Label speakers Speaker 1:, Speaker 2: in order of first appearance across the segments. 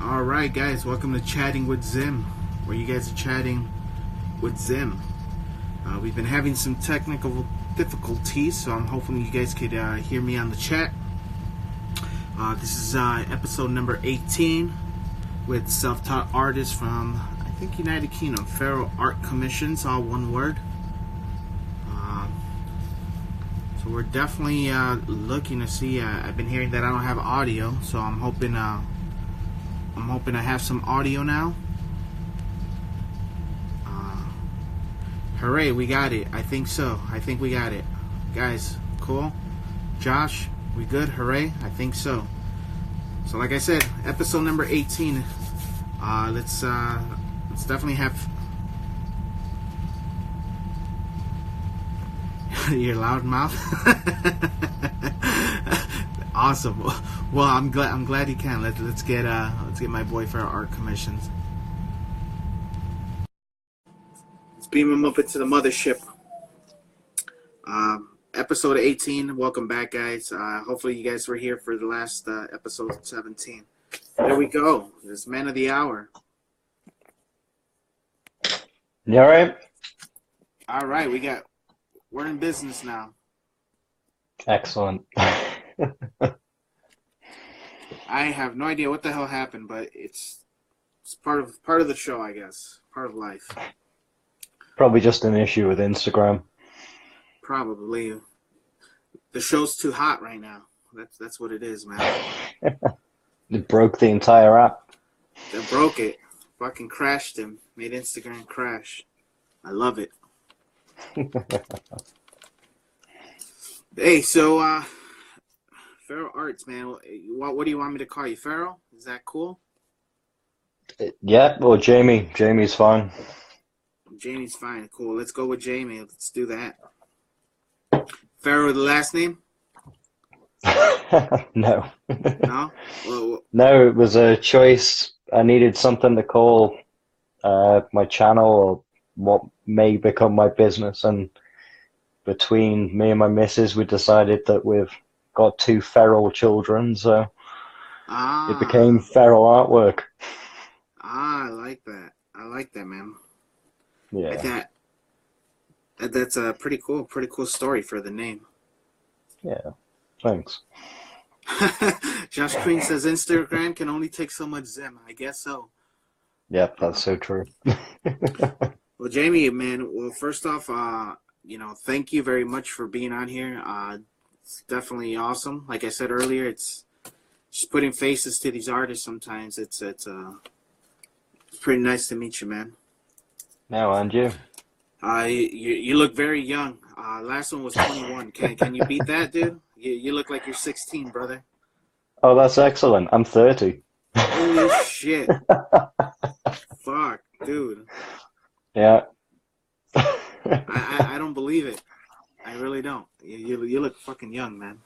Speaker 1: All right, guys, welcome to Chatting with Zim, where you guys are chatting with Zim. We've been having some technical difficulties, so I'm hoping you guys could hear me on the chat. This is episode number 18 with self-taught artists from, I think, United Kingdom, Feral Art Commissions, all one word. So we're definitely looking to see. I've been hearing that I don't have audio, so I'm hoping I have some audio now. Hooray, we got it. I think so. I think we got it. Guys, cool? Josh, we good? Hooray? I think so. So like I said, episode number 18. Let's definitely have your loud mouth. Awesome. Well, I'm glad you can. Let's get my boy for our art commissions. Let's beam him up into the mothership. Episode 18. Welcome back, guys. Hopefully you guys were here for the last episode 17. There we go. This man of the hour.
Speaker 2: You all right?
Speaker 1: All right, we're in business now.
Speaker 2: Excellent.
Speaker 1: I have no idea what the hell happened, but it's part of the show, I guess. Part of life.
Speaker 2: Probably just an issue with Instagram.
Speaker 1: Probably. The show's too hot right now. That's what it is, man.
Speaker 2: It broke the entire app.
Speaker 1: They broke it. Fucking crashed him. Made Instagram crash. I love it. Hey, so Feral Arts, man. What do you want me to call you? Feral? Is that cool?
Speaker 2: Yeah, well, Jamie. Jamie's fine.
Speaker 1: Jamie's fine. Cool. Let's go with Jamie. Let's do that. Feral, the last name?
Speaker 2: No.
Speaker 1: No? Well,
Speaker 2: No, it was a choice. I needed something to call my channel or what may become my business, and between me and my missus, we decided that we've got two feral children, so it became feral artwork.
Speaker 1: I like that. I like that, man.
Speaker 2: Yeah.
Speaker 1: That's a pretty cool story for the name.
Speaker 2: Yeah. Thanks.
Speaker 1: Josh Queen says Instagram can only take so much Zim. I guess so.
Speaker 2: Yep, that's so true.
Speaker 1: Well, Jamie, man. Well, first off, thank you very much for being on here. It's definitely awesome. Like I said earlier, it's just putting faces to these artists. Sometimes it's pretty nice to meet you, man.
Speaker 2: Now, and you.
Speaker 1: You look very young. Last one was 21. Can you beat that, dude? You look like you're 16, brother.
Speaker 2: Oh, that's excellent. I'm 30.
Speaker 1: Holy shit. Fuck, dude.
Speaker 2: Yeah.
Speaker 1: I don't believe it. I really don't. You look fucking young, man.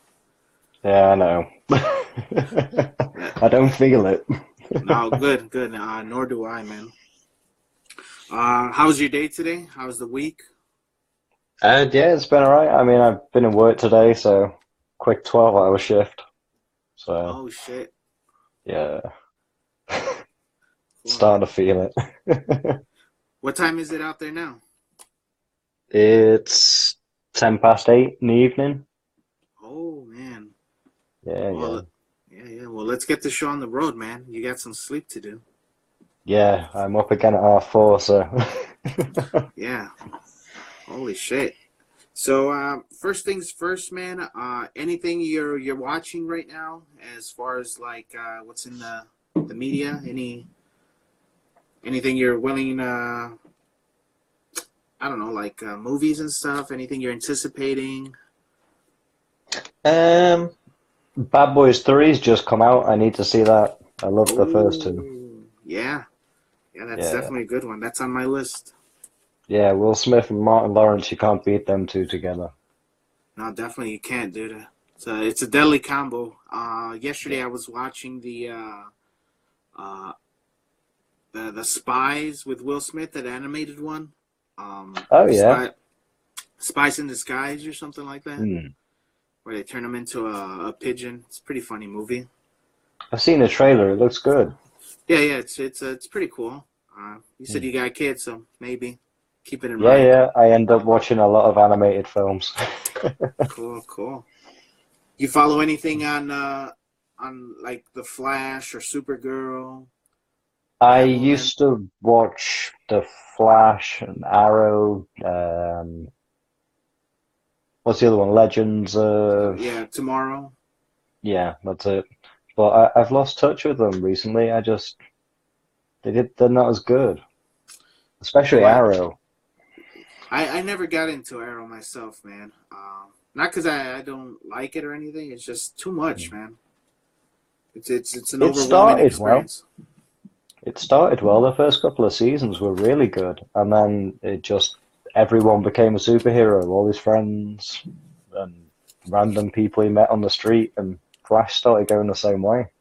Speaker 2: Yeah, I know. I don't feel it.
Speaker 1: No, good. Nor do I, man. How's your day today? How's the week?
Speaker 2: Yeah, it's been all right. I mean, I've been in work today, so quick 12-hour shift. So.
Speaker 1: Oh shit.
Speaker 2: Yeah.
Speaker 1: Cool.
Speaker 2: Starting to feel it.
Speaker 1: What time is it out there now?
Speaker 2: It's 8:10 in the evening.
Speaker 1: Oh man.
Speaker 2: Yeah.
Speaker 1: Yeah. Well, let's get the show on the road, man. You got some sleep to do.
Speaker 2: Yeah, I'm up again at 4:30, so.
Speaker 1: Yeah. Holy shit. So, first things first, man. Anything you're watching right now, as far as like what's in the media? Anything you're willing? I don't know, like movies and stuff. Anything you're anticipating?
Speaker 2: Bad Boys 3's just come out. I need to see that. I love the first two.
Speaker 1: Yeah, that's definitely a good one. That's on my list.
Speaker 2: Yeah, Will Smith and Martin Lawrence, you can't beat them two together.
Speaker 1: No, definitely you can't, dude. It's a deadly combo. Yesterday I was watching the Spies with Will Smith, that animated one.
Speaker 2: Oh yeah,
Speaker 1: Spies in Disguise or something like that.
Speaker 2: Mm.
Speaker 1: Where they turn him into a pigeon. It's a pretty funny movie.
Speaker 2: I've seen the trailer. It looks good.
Speaker 1: Yeah, yeah, it's pretty cool. You said
Speaker 2: Hmm.
Speaker 1: you got kids, so maybe keep it in
Speaker 2: Yeah,
Speaker 1: mind.
Speaker 2: yeah. I end up watching a lot of animated films.
Speaker 1: Cool, cool. You follow anything on like The Flash or Supergirl,
Speaker 2: I
Speaker 1: Batwoman?
Speaker 2: used to watch The Flash and Arrow. What's the other one? Legends of.
Speaker 1: Yeah, Tomorrow.
Speaker 2: Yeah, that's it. But I've lost touch with them recently. They're not as good, especially
Speaker 1: What?
Speaker 2: Arrow.
Speaker 1: I never got into Arrow myself, man. Not because I don't like it or anything. It's just too much, man. It's an
Speaker 2: It
Speaker 1: overwhelming
Speaker 2: started well.
Speaker 1: experience.
Speaker 2: It started well. The first couple of seasons were really good, and then it just everyone became a superhero. All his friends and random people he met on the street, and Flash started going the same way.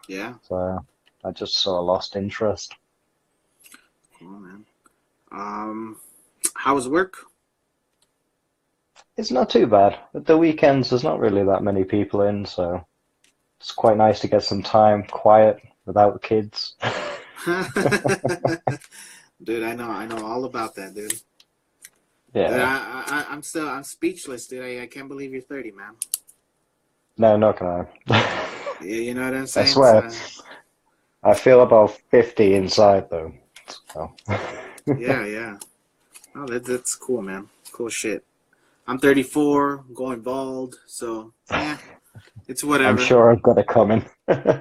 Speaker 1: Yeah,
Speaker 2: So I just sort of lost interest.
Speaker 1: cool, man. Um, how was work?
Speaker 2: It's not too bad. At the weekends, there's not really that many people in, so it's quite nice to get some time quiet without kids.
Speaker 1: Dude, I know all about that, dude. Dude,
Speaker 2: Yeah.
Speaker 1: I'm speechless, dude. I can't believe you're 30, man.
Speaker 2: No, not gonna.
Speaker 1: Yeah, you know what I'm
Speaker 2: I
Speaker 1: saying?
Speaker 2: swear, I feel about 50 inside though. So.
Speaker 1: Yeah, yeah. Oh, that's cool, man. Cool shit. I'm 34, going bald, so yeah, it's
Speaker 2: I'm
Speaker 1: whatever.
Speaker 2: sure I've got it coming.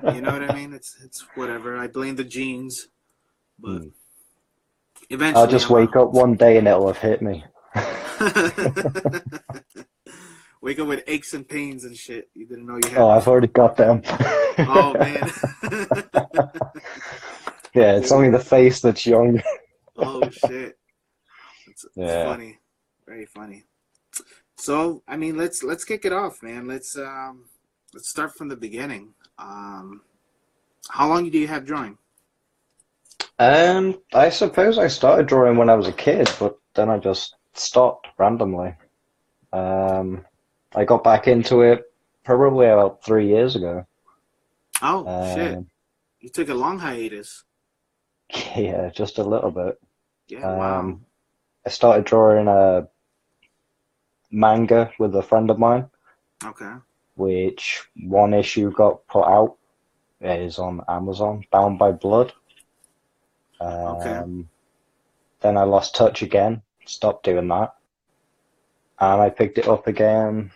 Speaker 1: You know what I mean? It's whatever. I blame the genes, but
Speaker 2: Hmm. I'll
Speaker 1: eventually
Speaker 2: just
Speaker 1: I'm a
Speaker 2: wake up one day and it'll have hit me.
Speaker 1: wake up with aches and pains and shit you didn't know you
Speaker 2: Oh,
Speaker 1: had
Speaker 2: I've
Speaker 1: before.
Speaker 2: already got them.
Speaker 1: Oh man.
Speaker 2: Yeah, it's only
Speaker 1: Dude.
Speaker 2: the face that's young.
Speaker 1: Oh shit. It's
Speaker 2: Yeah.
Speaker 1: funny. Very funny. So, I mean, let's kick it off, man. Let's start from the beginning. How long do you have drawing?
Speaker 2: I suppose I started drawing when I was a kid, but then I just stopped randomly. Um, I got back into it probably about 3 years ago.
Speaker 1: Oh shit.
Speaker 2: Um,
Speaker 1: You took a long hiatus.
Speaker 2: yeah, just a little bit.
Speaker 1: Yeah, wow.
Speaker 2: Um, I started drawing a manga with a friend of mine,
Speaker 1: Okay.
Speaker 2: which one issue got put out. It is on Amazon, Bound by Blood.
Speaker 1: Okay.
Speaker 2: Um, then I lost touch again, stopped doing that, and I picked it up again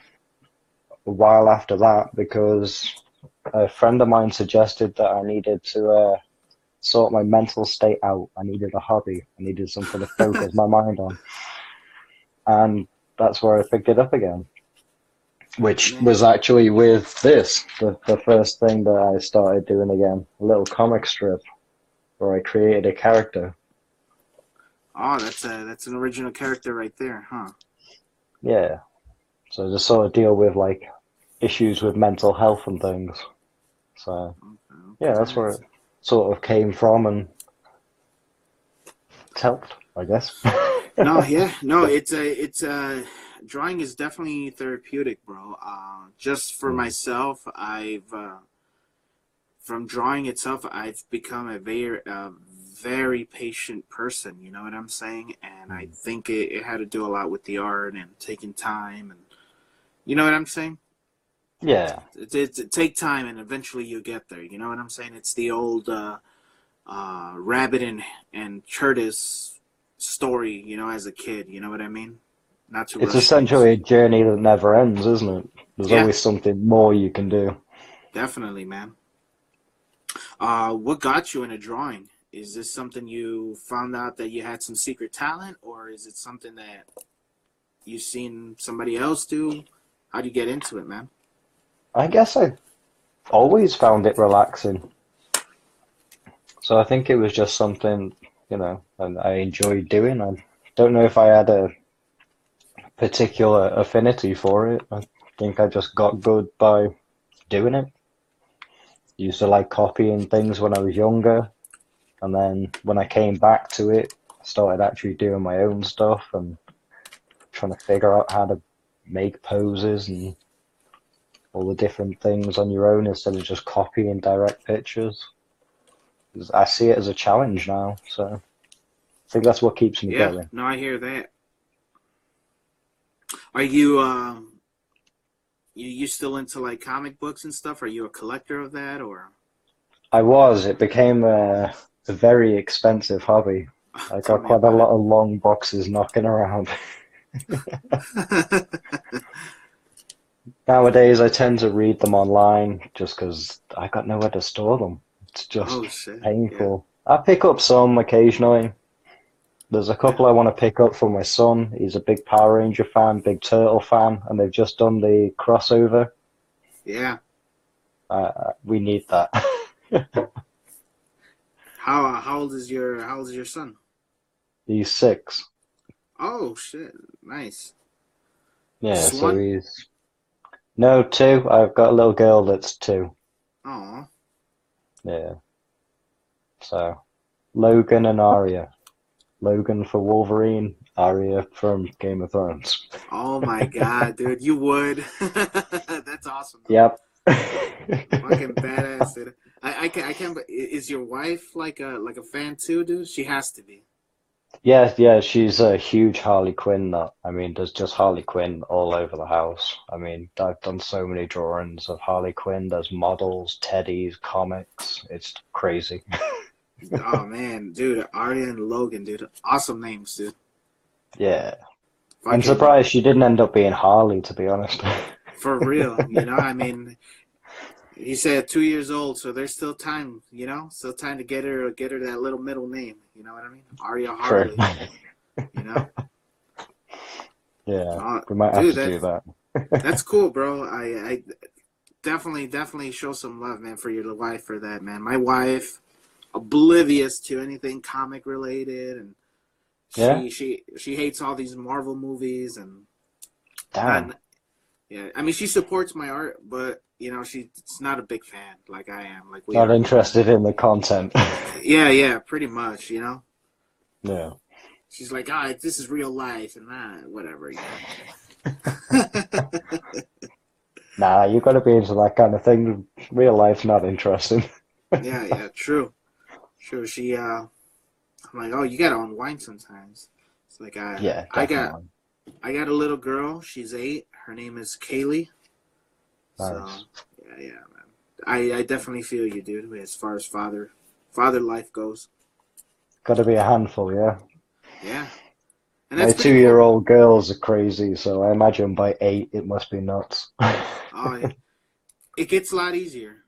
Speaker 2: a while after that because a friend of mine suggested that I needed to sort my mental state out. I needed a hobby. I needed something to focus my mind on, and that's where I picked it up again. Which was
Speaker 1: Man.
Speaker 2: actually with this, the first thing that I started doing again, a little comic strip where I created a character.
Speaker 1: Oh, that's an original character right there, huh?
Speaker 2: Yeah, so to sort of deal with like issues with mental health and things. So yeah,
Speaker 1: Okay.
Speaker 2: that's where it sort of came from, and it's helped, I guess.
Speaker 1: No, yeah, no, it's drawing is definitely therapeutic, bro. Just for
Speaker 2: Mm.
Speaker 1: myself, I've from drawing itself, I've become a very patient person. You know what I'm saying? And I
Speaker 2: Mm.
Speaker 1: think it had to do a lot with the art and taking time, and you know what I'm saying.
Speaker 2: Yeah,
Speaker 1: It take time, and eventually you get there. You know what I'm saying? It's the old Rabbit and Curtis story. You know, as a kid. You know what I mean? Not to
Speaker 2: it's
Speaker 1: rush things.
Speaker 2: essentially a journey that never ends, isn't it? There's
Speaker 1: Yeah,
Speaker 2: always something more you can do.
Speaker 1: definitely, man. What got you into drawing? Is this something you found out that you had some secret talent, or is it something that you've seen somebody else do? How do you get into it, man?
Speaker 2: I guess I always found it relaxing. So I think it was just something, and I enjoyed doing. I don't know if I had a particular affinity for it. I think I just got good by doing it. Used to like copying things when I was younger, and then when I came back to it, I started actually doing my own stuff and trying to figure out how to make poses and all the different things on your own instead of just copying direct pictures. I see it as a challenge now. So I think that's what keeps me
Speaker 1: Yeah,
Speaker 2: going.
Speaker 1: no, I hear that. Are you you still into like comic books and stuff? Are you a collector of that or?
Speaker 2: I was. It became a very expensive hobby. I
Speaker 1: Tell
Speaker 2: got
Speaker 1: me
Speaker 2: quite a
Speaker 1: about
Speaker 2: lot
Speaker 1: it.
Speaker 2: of long boxes knocking around. Nowadays, I tend to read them online just because I got nowhere to store them. It's
Speaker 1: Oh
Speaker 2: just
Speaker 1: shit! Yeah,
Speaker 2: painful. I pick up some occasionally. There's a
Speaker 1: yeah,
Speaker 2: couple I want to pick up for my son. He's a big Power Ranger fan, big Turtle fan, and they've just done the crossover.
Speaker 1: yeah.
Speaker 2: We need that.
Speaker 1: How old is your son?
Speaker 2: He's 6.
Speaker 1: Oh shit! Nice.
Speaker 2: Yeah,
Speaker 1: Just
Speaker 2: so
Speaker 1: one?
Speaker 2: he's no 2. I've got a little girl that's 2.
Speaker 1: Oh,
Speaker 2: Yeah, so Logan and Arya. Logan for Wolverine, Arya from Game of Thrones.
Speaker 1: oh my god, dude, you would. That's awesome though.
Speaker 2: Yep.
Speaker 1: Fucking badass, dude. I can't. Is your wife like a fan too, dude? She has to be.
Speaker 2: Yeah, yeah, she's a huge Harley Quinn nut. I mean, there's just Harley Quinn all over the house. I mean, I've done so many drawings of Harley Quinn. There's models, teddies, comics. It's crazy.
Speaker 1: Oh man, dude, Arya and Logan, dude, awesome names, dude.
Speaker 2: Yeah. I'm
Speaker 1: Fucking
Speaker 2: surprised she didn't end up being Harley, to be honest.
Speaker 1: for real, you know. I mean, he said 2 years old, so there's still time, you know, still time to get her that little middle name. You know what I mean? Arya
Speaker 2: True.
Speaker 1: Harley, you know.
Speaker 2: Yeah,
Speaker 1: Uh,
Speaker 2: we might have
Speaker 1: dude,
Speaker 2: to do that.
Speaker 1: that's cool, bro. I definitely show some love, man, for your wife for that, man. My wife, oblivious to anything comic related, and
Speaker 2: Yeah?
Speaker 1: she hates all these Marvel movies and
Speaker 2: Damn.
Speaker 1: not. Yeah, I mean, she supports my art, but you know, she's not a big fan like I am, like we
Speaker 2: Not
Speaker 1: are. You know.
Speaker 2: interested in the content.
Speaker 1: Yeah, yeah, pretty much. You know,
Speaker 2: Yeah.
Speaker 1: she's like, ah, this is real life, and whatever. You know.
Speaker 2: Nah, you got to be into that kind of thing. Real life's not interesting.
Speaker 1: Yeah, yeah, true, true. I'm like, oh, you gotta unwind sometimes. It's like
Speaker 2: Yeah,
Speaker 1: I got
Speaker 2: definitely.
Speaker 1: I got a little girl. She's 8. Her name is Kaylee. So
Speaker 2: Nice.
Speaker 1: yeah, yeah, man. I definitely feel you, dude. As far as father life goes.
Speaker 2: Got to be a handful, yeah.
Speaker 1: Yeah, and
Speaker 2: My
Speaker 1: that's pretty
Speaker 2: 2-year
Speaker 1: cool.
Speaker 2: old girls are crazy, so I imagine by 8 it must be nuts.
Speaker 1: Oh, it gets a lot easier.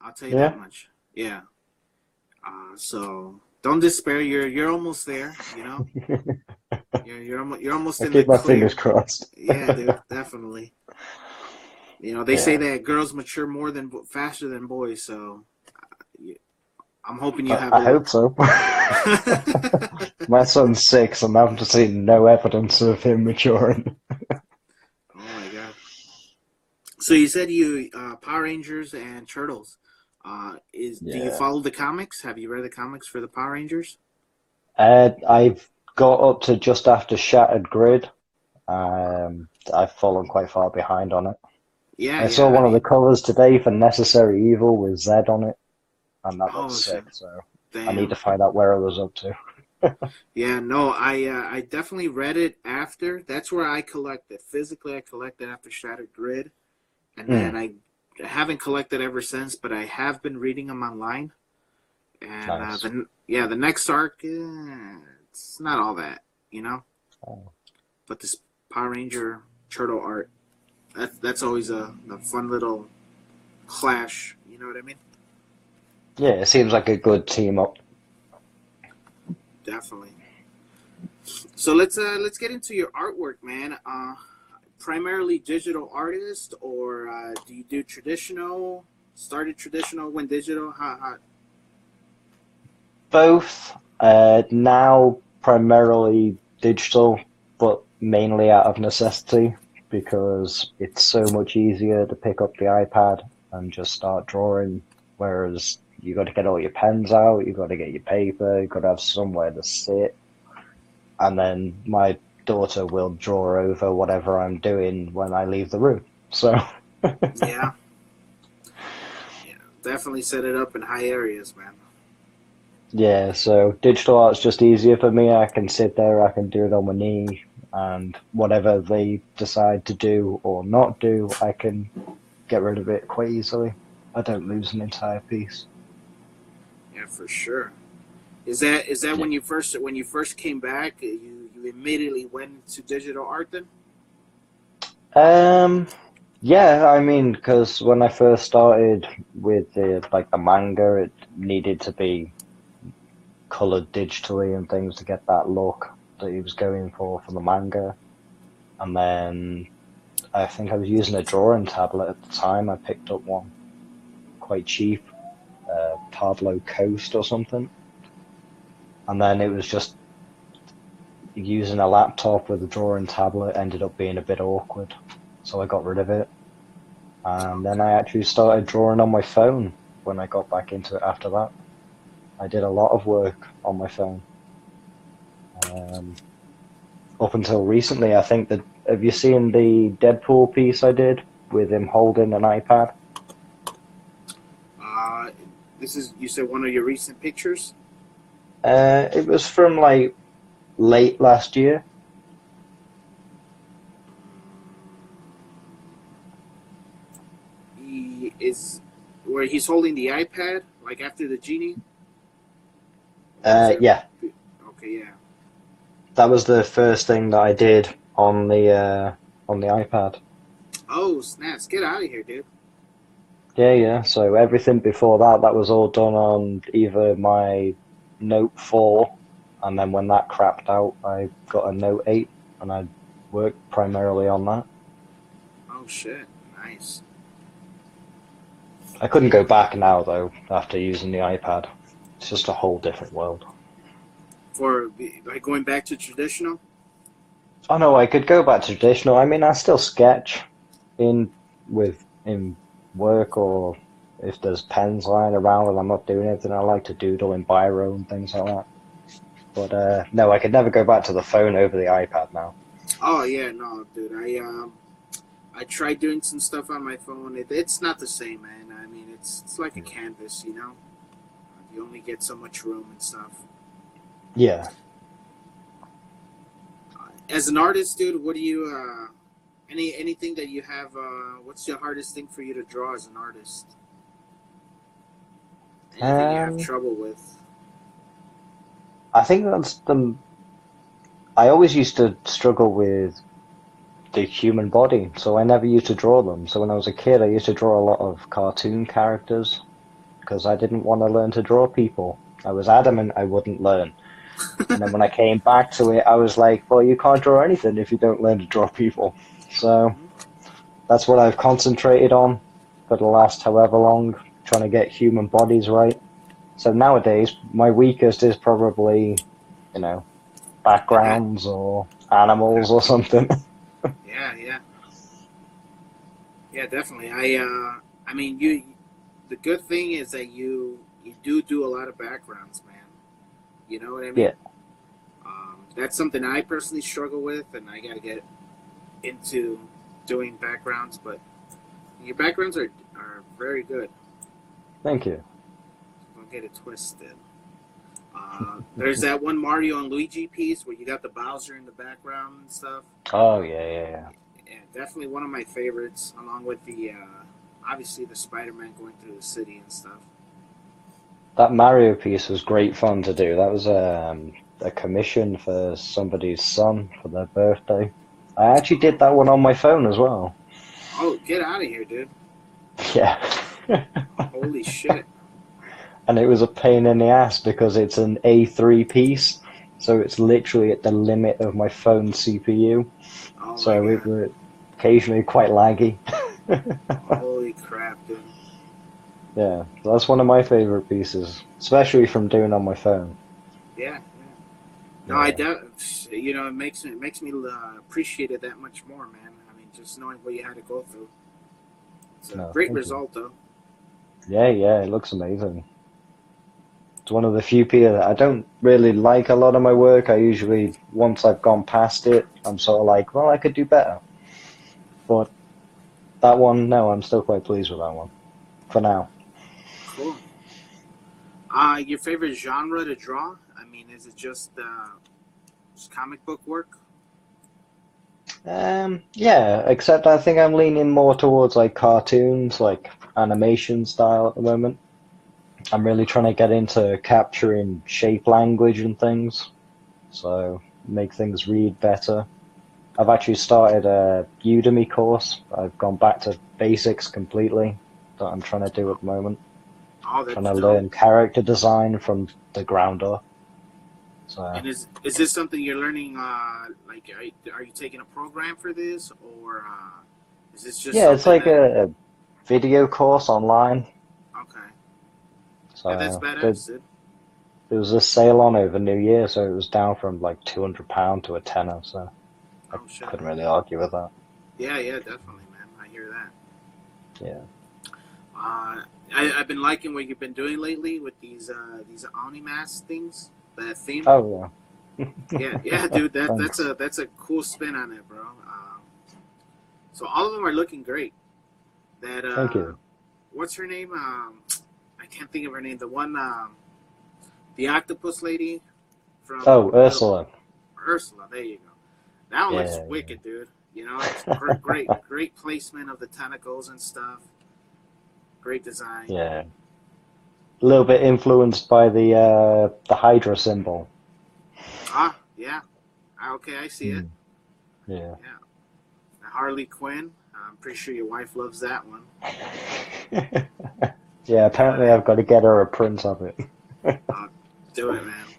Speaker 1: I'll tell you that
Speaker 2: Yeah?
Speaker 1: much. Yeah. So don't despair. You're almost there. You know. You're almost
Speaker 2: I
Speaker 1: in the
Speaker 2: keep my fingers
Speaker 1: clear.
Speaker 2: crossed.
Speaker 1: Yeah, dude. Definitely. You know, they say
Speaker 2: Yeah.
Speaker 1: that girls mature faster than boys. So I'm hoping you have
Speaker 2: I
Speaker 1: a little.
Speaker 2: hope so. My son's 6 and I haven't seen no evidence of him maturing.
Speaker 1: Oh my god. So you said you Power Rangers and Turtles. Is do you
Speaker 2: Yeah.
Speaker 1: follow the comics? Have you read the comics for the Power Rangers?
Speaker 2: I've got up to just after Shattered Grid. I've fallen quite far behind on it.
Speaker 1: Yeah,
Speaker 2: I saw
Speaker 1: yeah. I
Speaker 2: one of the
Speaker 1: mean,
Speaker 2: covers today for Necessary Evil with Zed on it, and that looks
Speaker 1: oh shit,
Speaker 2: sick, so I need to
Speaker 1: damn.
Speaker 2: find out where I was up to.
Speaker 1: Yeah, no, I definitely read it after. That's where I collected. Physically, I collected after Shattered Grid, and then
Speaker 2: Mm,
Speaker 1: I haven't collected ever since. But I have been reading them online, and
Speaker 2: nice.
Speaker 1: the next arc, it's not all that, you know.
Speaker 2: Oh.
Speaker 1: But this Power Ranger Turtle art, that's always a fun little clash. You know what I mean?
Speaker 2: Yeah, it seems like a good team up.
Speaker 1: Definitely. So let's get into your artwork, man. Primarily digital artist, or do you do traditional? Started traditional, went digital. How?
Speaker 2: Both, now primarily digital, but mainly out of necessity because it's so much easier to pick up the iPad and just start drawing. Whereas you got to get all your pens out, you got to get your paper, you got to have somewhere to sit, and then my daughter will draw over whatever I'm doing when I leave the room. So,
Speaker 1: Yeah, yeah, definitely set it up in high areas, man.
Speaker 2: Yeah, so digital art's just easier for me. I can sit there, I can do it on my knee, and whatever they decide to do or not do, I can get rid of it quite easily. I don't lose an entire piece.
Speaker 1: Yeah, for sure. Is that
Speaker 2: Yeah.
Speaker 1: when you first came back? You immediately went into digital art then?
Speaker 2: Um, yeah, I mean, because when I first started with the manga, it needed to be colored digitally and things to get that look that he was going for the manga. And then I think I was using a drawing tablet at the time. I picked up one quite cheap, Pablo Coast or something. And then it was just using a laptop with a drawing tablet ended up being a bit awkward. So I got rid of it. And then
Speaker 1: Okay.
Speaker 2: I actually started drawing on my phone when I got back into it after that. I did a lot of work on my phone. Um, Up until recently, I think that, have you seen the Deadpool piece I did with him holding an iPad?
Speaker 1: Uh, this is you said one of your recent pictures.
Speaker 2: It was from like late last year.
Speaker 1: He is where he's holding the iPad, like after the genie. Is that
Speaker 2: Yeah,
Speaker 1: okay? Yeah.
Speaker 2: that was the first thing that I did on the iPad.
Speaker 1: Oh snaps! Get out of here, dude.
Speaker 2: Yeah, yeah. So everything before that, that was all done on either my Note 4, and then when that crapped out, I got a Note 8, and I worked primarily on that.
Speaker 1: Oh shit! Nice.
Speaker 2: I couldn't go back now though after using the iPad. It's just a whole different world.
Speaker 1: For like going back to traditional.
Speaker 2: Oh no, I could go back to traditional. I mean, I still sketch in in work, or if there's pens lying around and I'm not doing anything, I like to doodle in biro and things like that. But no, I could never go back to the phone over the iPad now.
Speaker 1: Oh yeah, no, dude. I tried doing some stuff on my phone. It's not the same, man. I mean, it's like a canvas, you know. You only get so much room and stuff.
Speaker 2: Yeah.
Speaker 1: As an artist, dude, what do you anything that you have? What's the hardest thing for you to draw as an artist? Anything you have
Speaker 2: Um,
Speaker 1: trouble with?
Speaker 2: I think that's the. I always used to struggle with the human body, so I never used to draw them. So when I was a kid, I used to draw a lot of cartoon characters because I didn't want to learn to draw people. I was adamant I wouldn't learn. And then when I came back to it, I was like, well, you can't draw anything if you don't learn to draw people. So
Speaker 1: Hmm.
Speaker 2: that's what I've concentrated on for the last however long, trying to get human bodies right. So nowadays, my weakest is probably, you know,
Speaker 1: And
Speaker 2: backgrounds or animals or something.
Speaker 1: yeah, yeah, yeah, definitely. I mean, you. The good thing is that you do a lot of backgrounds, man. You know what I mean?
Speaker 2: Yeah,
Speaker 1: That's something I personally struggle with, and I gotta get into doing backgrounds. But your backgrounds are very good.
Speaker 2: thank you.
Speaker 1: Don't get it twisted. There's that one Mario and Luigi piece where you got the Bowser in the background and stuff.
Speaker 2: Oh, yeah, yeah, yeah.
Speaker 1: Yeah, definitely one of my favorites, along with the obviously the Spider-Man going through the city and stuff.
Speaker 2: That Mario piece was great fun to do. That was a commission for somebody's son for their birthday. I actually did
Speaker 1: Oh,
Speaker 2: that one on my phone as well.
Speaker 1: oh, get out of here, dude!
Speaker 2: Yeah.
Speaker 1: Holy shit!
Speaker 2: And it was a pain in the ass because it's an A3 piece, so it's literally at the limit of my phone CPU.
Speaker 1: Oh my
Speaker 2: So it
Speaker 1: god!
Speaker 2: was occasionally quite laggy.
Speaker 1: Holy crap, dude!
Speaker 2: Yeah, so that's one of my favorite pieces, especially from doing on my phone.
Speaker 1: Yeah, yeah. No, I
Speaker 2: Yeah,
Speaker 1: doubt. You know, it makes me appreciate it that much more, man. I mean, just knowing what you had to go through. It's a
Speaker 2: no,
Speaker 1: great
Speaker 2: thank you.
Speaker 1: result, though.
Speaker 2: Yeah, yeah, it looks amazing. It's one of the few people that I don't really like a lot of my work. I usually, once I've gone past it, I'm sort of like, well, I could do better. But that one, no, I'm still quite pleased with that one for now.
Speaker 1: Cool. Your favorite genre to draw? I mean, is it just comic book work?
Speaker 2: Yeah, except I think I'm leaning more towards like cartoons, like animation style at the moment. I'm really trying to get into capturing shape language and things, so make things read better. I've actually started a Udemy course. I've gone back to basics completely that I'm trying to do at the moment.
Speaker 1: Oh,
Speaker 2: Trying
Speaker 1: that's
Speaker 2: to
Speaker 1: dope.
Speaker 2: learn character design from the ground up. So
Speaker 1: And is this something you're learning? Like, are you taking a program for this, or is this just
Speaker 2: yeah, it's
Speaker 1: something
Speaker 2: like
Speaker 1: that?
Speaker 2: a video course online.
Speaker 1: Okay, yeah, that's
Speaker 2: So
Speaker 1: badass, dude.
Speaker 2: there was a sale on over New Year, so it was down from like £200 to a tenner. So I
Speaker 1: Oh shit.
Speaker 2: couldn't really argue with that.
Speaker 1: Yeah, yeah, definitely, man. I hear that.
Speaker 2: Yeah.
Speaker 1: I've been liking what you've been doing lately with these Oni mask things. That theme.
Speaker 2: Oh
Speaker 1: Yeah, yeah, dude.
Speaker 2: thanks.
Speaker 1: That's a cool spin on it, bro. So all of them are looking great. That
Speaker 2: Thank you.
Speaker 1: what's her name? I can't think of her name. The one, the octopus lady from
Speaker 2: Oh,
Speaker 1: Little
Speaker 2: Ursula.
Speaker 1: Ursula. There you go. That one looks
Speaker 2: Yeah,
Speaker 1: wicked, dude. You know, it's
Speaker 2: yeah.
Speaker 1: great placement of the tentacles and stuff. Great design.
Speaker 2: Yeah. A little bit influenced by the Hydra symbol.
Speaker 1: Ah, yeah. Okay, I see it.
Speaker 2: Hmm. Yeah.
Speaker 1: Yeah. Harley Quinn. I'm pretty sure your wife loves that one.
Speaker 2: Yeah,
Speaker 1: Do it,
Speaker 2: apparently
Speaker 1: man.
Speaker 2: I've got to get her a print of it.
Speaker 1: Uh, do it, man.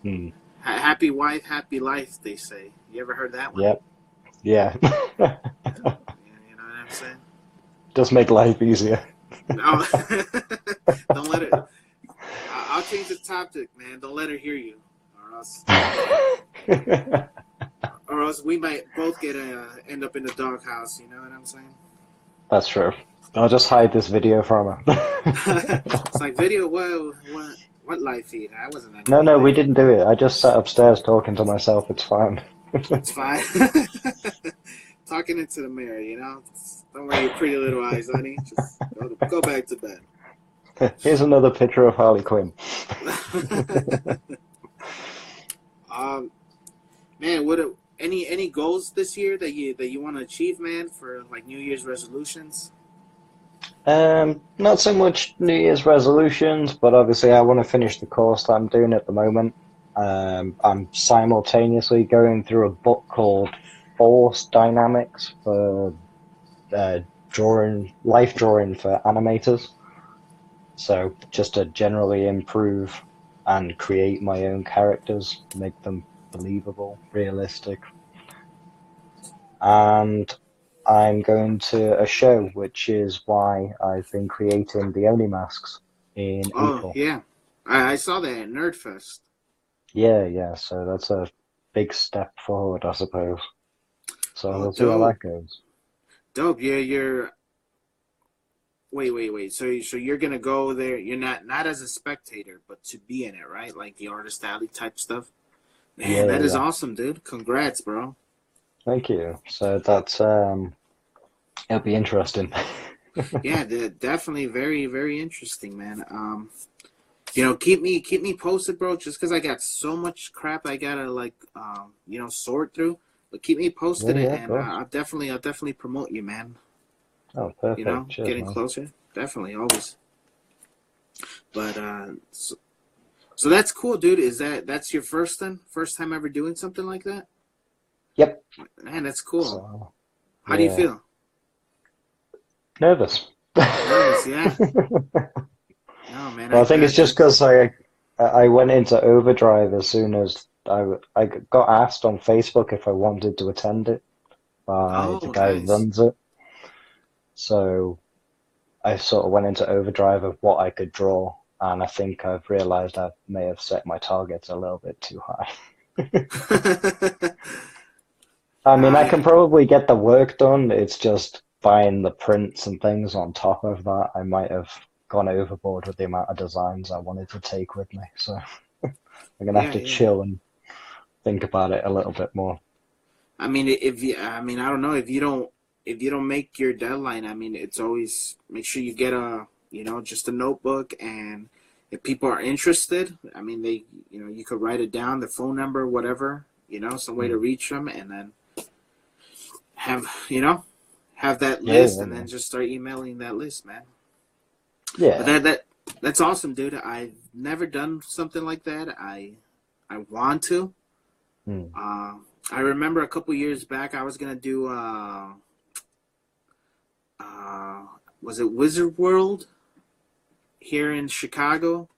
Speaker 2: Hmm.
Speaker 1: Happy wife, happy life. They say. You ever heard that one?
Speaker 2: Yep. Yeah.
Speaker 1: You know what I'm saying?
Speaker 2: Does make life easier.
Speaker 1: No, don't let it. I'll change the topic, man. Don't let her hear you, or else, we might both get end up in the doghouse. You know what I'm saying?
Speaker 2: That's true. I'll just
Speaker 1: Yeah.
Speaker 2: hide this video from her.
Speaker 1: It's like video. What live feed? I wasn't on
Speaker 2: No,
Speaker 1: any
Speaker 2: no, we
Speaker 1: live feed.
Speaker 2: didn't do it. I just sat upstairs talking to myself. It's fine.
Speaker 1: It's fine. Talking into the mirror, you know. Don't worry your pretty little eyes, honey. Just go back to bed.
Speaker 2: Here's another picture of Harley Quinn.
Speaker 1: um, man, any goals this year that you want to achieve, man, for like New Year's resolutions?
Speaker 2: Not so much New Year's resolutions, but obviously I want to finish the course that I'm doing at the moment. I'm simultaneously going through a book called Force Dynamics for uh, life drawing for animators. So just to generally improve and create my own characters, make them believable, realistic. And I'm going to a show, which is why I've been creating the Oni masks in
Speaker 1: Oh
Speaker 2: April.
Speaker 1: yeah, I saw that at Nerdfest.
Speaker 2: Yeah, yeah, so that's a big step forward, I suppose. So
Speaker 1: Oh,
Speaker 2: we'll see how
Speaker 1: dope,
Speaker 2: that goes.
Speaker 1: dope. Yeah, you're. Wait. So you're gonna go there. You're not as a spectator, but to be in it, right? Like the artist alley type stuff.
Speaker 2: Yeah,
Speaker 1: Man,
Speaker 2: yeah,
Speaker 1: that is
Speaker 2: yeah.
Speaker 1: awesome, dude. Congrats, bro.
Speaker 2: Thank you. So that's it'll be interesting.
Speaker 1: Yeah, definitely very interesting, man. Keep me posted, bro. Just because I got so much crap I gotta like sort through. But keep me posted,
Speaker 2: Yeah, yeah, of
Speaker 1: and
Speaker 2: course.
Speaker 1: I'll definitely promote you, man.
Speaker 2: Oh,
Speaker 1: You
Speaker 2: perfect.
Speaker 1: know,
Speaker 2: Cheers,
Speaker 1: getting
Speaker 2: man.
Speaker 1: closer, definitely always. But so that's cool, dude. That's your first then? First time ever doing something like that?
Speaker 2: Yep.
Speaker 1: Man, that's cool.
Speaker 2: So,
Speaker 1: How do you
Speaker 2: yeah.
Speaker 1: feel?
Speaker 2: Nervous.
Speaker 1: Nervous? Yeah. No, man,
Speaker 2: Well,
Speaker 1: I
Speaker 2: I think it's
Speaker 1: got
Speaker 2: just
Speaker 1: you.
Speaker 2: because I went into overdrive as soon as I got asked on Facebook if I wanted to attend it by the
Speaker 1: Oh,
Speaker 2: guy who
Speaker 1: nice.
Speaker 2: runs it. So I sort of went into overdrive of what I could draw, and I think I've realized I may have set my targets a little bit too high. I mean, I
Speaker 1: I
Speaker 2: can probably get the work done. It's just buying the prints and things on top of that. I might have gone overboard with the amount of designs I wanted to take with me. So I'm gonna have
Speaker 1: yeah,
Speaker 2: to
Speaker 1: yeah.
Speaker 2: chill and think about it a little bit more.
Speaker 1: I mean, I don't know if you don't make your deadline. I mean, it's always make sure you get just a notebook and if people are interested, I mean, you could write it down, the phone number, whatever, some way to
Speaker 2: Mm.
Speaker 1: reach them, and then have, have that
Speaker 2: Yeah,
Speaker 1: list,
Speaker 2: yeah,
Speaker 1: and then
Speaker 2: man.
Speaker 1: just start emailing that list, man. But
Speaker 2: Yeah.
Speaker 1: that's awesome, dude. I've never done something like that. I want to.
Speaker 2: Mm.
Speaker 1: Uh, I remember a couple years back, I was gonna do uh, was it Wizard World here in Chicago?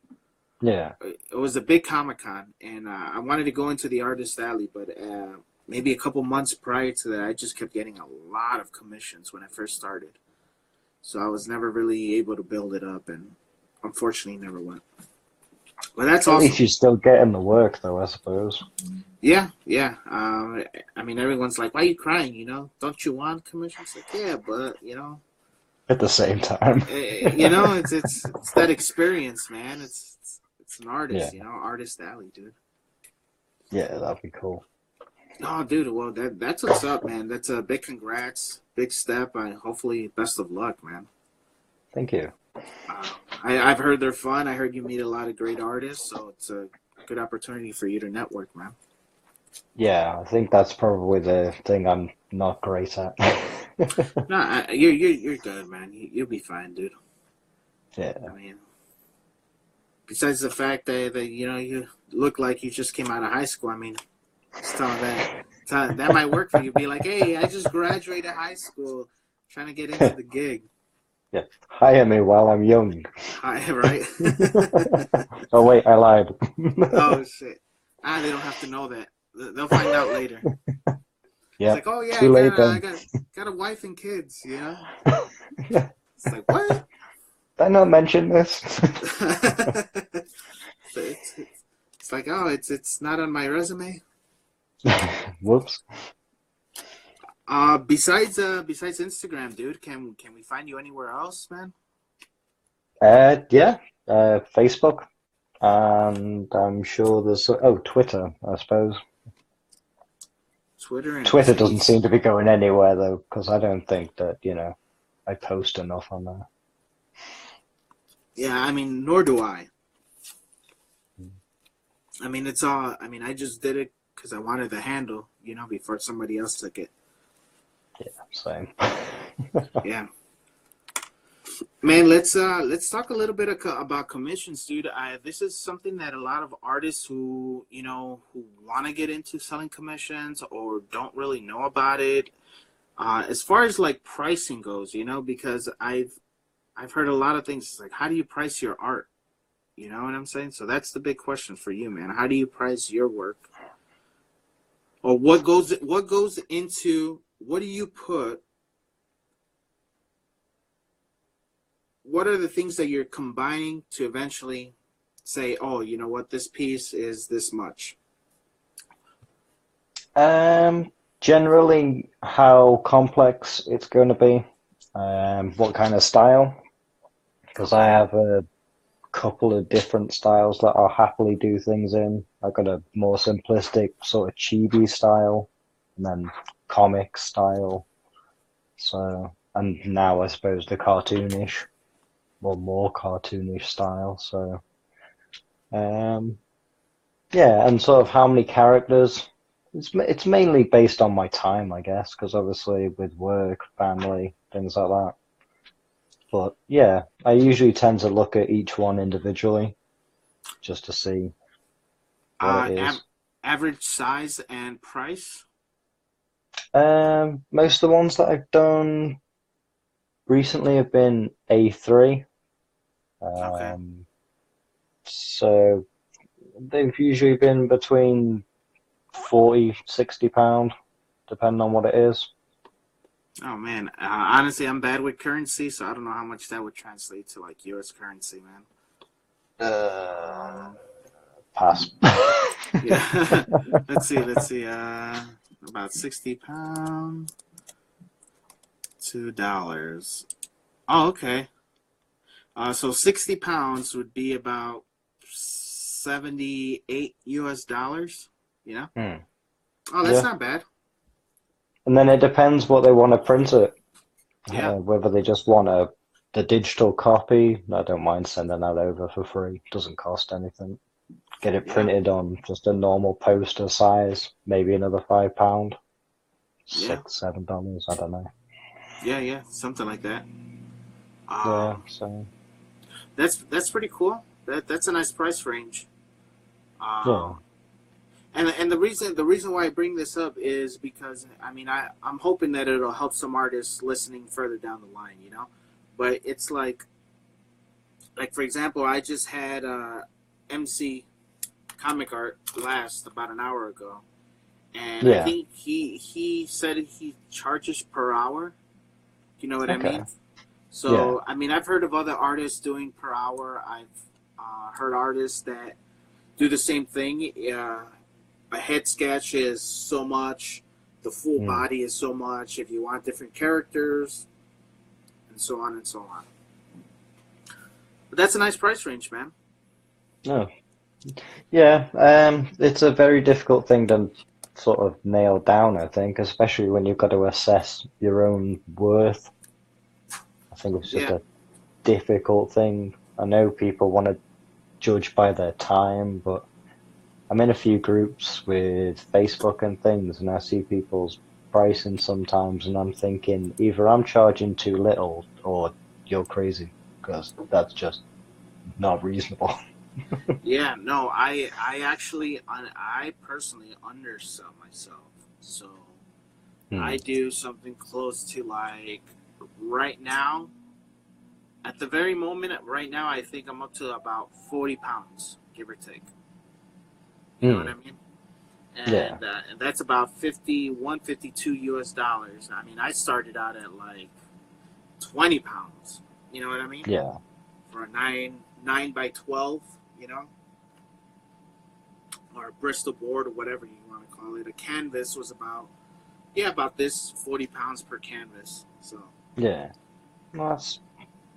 Speaker 2: Yeah.
Speaker 1: It was a big Comic Con, and I wanted to go into the Artist Alley, but maybe a couple months prior to that, I just kept getting a lot of commissions when I first started. So I was never really able to build it up, and unfortunately, never went. But that's
Speaker 2: At least
Speaker 1: awesome.
Speaker 2: you're still getting the work, though, I suppose.
Speaker 1: Yeah, yeah. I mean, everyone's like, "Why are you crying? Don't you want commissions?" Like, yeah, but
Speaker 2: At the same time.
Speaker 1: it's that experience, man. It's an artist,
Speaker 2: Yeah.
Speaker 1: Artist Alley, dude.
Speaker 2: Yeah, that'd be cool.
Speaker 1: Oh, dude. Well, that's what's up, man. That's a big congrats, big step. Hopefully, best of luck, man.
Speaker 2: Thank you.
Speaker 1: Uh, I've heard they're fun. I heard you meet a lot of great artists, so it's a good opportunity for you to network, man.
Speaker 2: Yeah, I think that's probably the thing I'm not great at.
Speaker 1: No, you're good, man. You'll be fine, dude. I
Speaker 2: Yeah.
Speaker 1: mean, besides the fact that you look like you just came out of high school. I mean, just that might work for you. Be like, hey, I just graduated high school, trying to get into the gig.
Speaker 2: Yeah. Hire me while I'm young.
Speaker 1: Hi, right?
Speaker 2: Oh, wait, I lied.
Speaker 1: Oh shit! They don't have to know that. They'll find out later. It's
Speaker 2: Yep.
Speaker 1: like, oh yeah,
Speaker 2: Too late
Speaker 1: I
Speaker 2: then.
Speaker 1: got a wife and kids.
Speaker 2: Yeah.
Speaker 1: It's like what?
Speaker 2: Did I not mention this?
Speaker 1: It's like, oh, it's not on my resume.
Speaker 2: Whoops.
Speaker 1: Besides Instagram, dude, can we find you anywhere else, man?
Speaker 2: Yeah. Facebook. And I'm sure there's, oh, Twitter, I suppose.
Speaker 1: Twitter and
Speaker 2: Twitter doesn't
Speaker 1: Face.
Speaker 2: seem to be going anywhere though, because I don't think that, I post enough on there.
Speaker 1: Yeah, I mean, nor do I. I mean, it's all. I mean, I just did it because I wanted the handle, before somebody else took it.
Speaker 2: Yeah, same.
Speaker 1: Yeah, man. Let's talk a little bit about commissions, dude. This is something that a lot of artists who want to get into selling commissions or don't really know about it. As far as like pricing goes, because I've heard a lot of things. It's like, how do you price your art? You know what I'm saying? So that's the big question for you, man. How do you price your work? Or what goes into what do you put? What are the things that you're combining to eventually say, oh, you know what, this piece is this much?
Speaker 2: Generally, how complex it's going to be, what kind of style, because I
Speaker 1: Okay.
Speaker 2: have a couple of different styles that I'll happily do things in. I've got a more simplistic sort of chibi style, and then comic style. So, and now I suppose the cartoonish, or more cartoonish style. So, um, yeah, and sort of how many characters. It's mainly based on my time, I guess, because obviously with work, family, things like that. But yeah, I usually tend to look at each one individually just to see what it
Speaker 1: Uh,
Speaker 2: is.
Speaker 1: average size and price.
Speaker 2: Most of the ones that I've done recently have been A3.
Speaker 1: Okay.
Speaker 2: Um, so they've usually been between 40, £60, depending on what it is.
Speaker 1: Oh man, honestly, I'm bad with currency, so I don't know how much that would translate to like U.S. currency, man.
Speaker 2: Uh,
Speaker 1: Um,
Speaker 2: Pass.
Speaker 1: yeah, let's see. About 60 pounds, $2. Oh, okay. So 60 pounds would be about 78 US dollars. Yeah.
Speaker 2: Hmm.
Speaker 1: Oh, that's
Speaker 2: Yeah.
Speaker 1: not bad.
Speaker 2: And then it depends what they want to print it.
Speaker 1: Yeah.
Speaker 2: Whether they just want a the digital copy, I don't mind sending that over for free. Doesn't cost anything. Get it
Speaker 1: Yeah,
Speaker 2: printed on just a normal poster size, maybe another £5,
Speaker 1: yeah,
Speaker 2: $6, $7, I don't know.
Speaker 1: yeah, something like that.
Speaker 2: Yeah,
Speaker 1: Um,
Speaker 2: so
Speaker 1: that's pretty cool. That's a nice price range.
Speaker 2: yeah,
Speaker 1: Um, and the reason why I bring this up is because I mean I'm hoping that it'll help some artists listening further down the line, you know. But it's like for example, I just had MC Comic Art last about an hour ago, and I
Speaker 2: yeah,
Speaker 1: think he said he charges per hour. You know what I
Speaker 2: okay,
Speaker 1: mean?
Speaker 2: yeah,
Speaker 1: So I mean I've heard of other artists doing per hour. I've heard artists that do the same thing. A head sketch is so much, the full
Speaker 2: mm.
Speaker 1: body is so much. If you want different characters, and so on and so on. But that's a nice price range, man.
Speaker 2: Oh, yeah. It's a very difficult thing to sort of nail down, I think, especially when you've got to assess your own worth. I think it's just
Speaker 1: Yeah,
Speaker 2: a difficult thing. I know people want to judge by their time, but I'm in a few groups with Facebook and things, and I see people's pricing sometimes, and I'm thinking either I'm charging too little or you're crazy, because that's just not reasonable.
Speaker 1: yeah. No, I personally undersell myself. So
Speaker 2: Hmm.
Speaker 1: I do something close to like right now. At the very moment, right now, I think I'm up to about 40 pounds, give or take. You know what
Speaker 2: Hmm.
Speaker 1: I mean?
Speaker 2: Yeah.
Speaker 1: And that's about 51, 52 US dollars. I mean, I started out at like 20 pounds. You know what I mean?
Speaker 2: Yeah.
Speaker 1: For a 9 by 12, you know, or a Bristol board or whatever you want to call it. A canvas was about, yeah, about this 40 pounds per canvas. So
Speaker 2: Yeah. Well, that's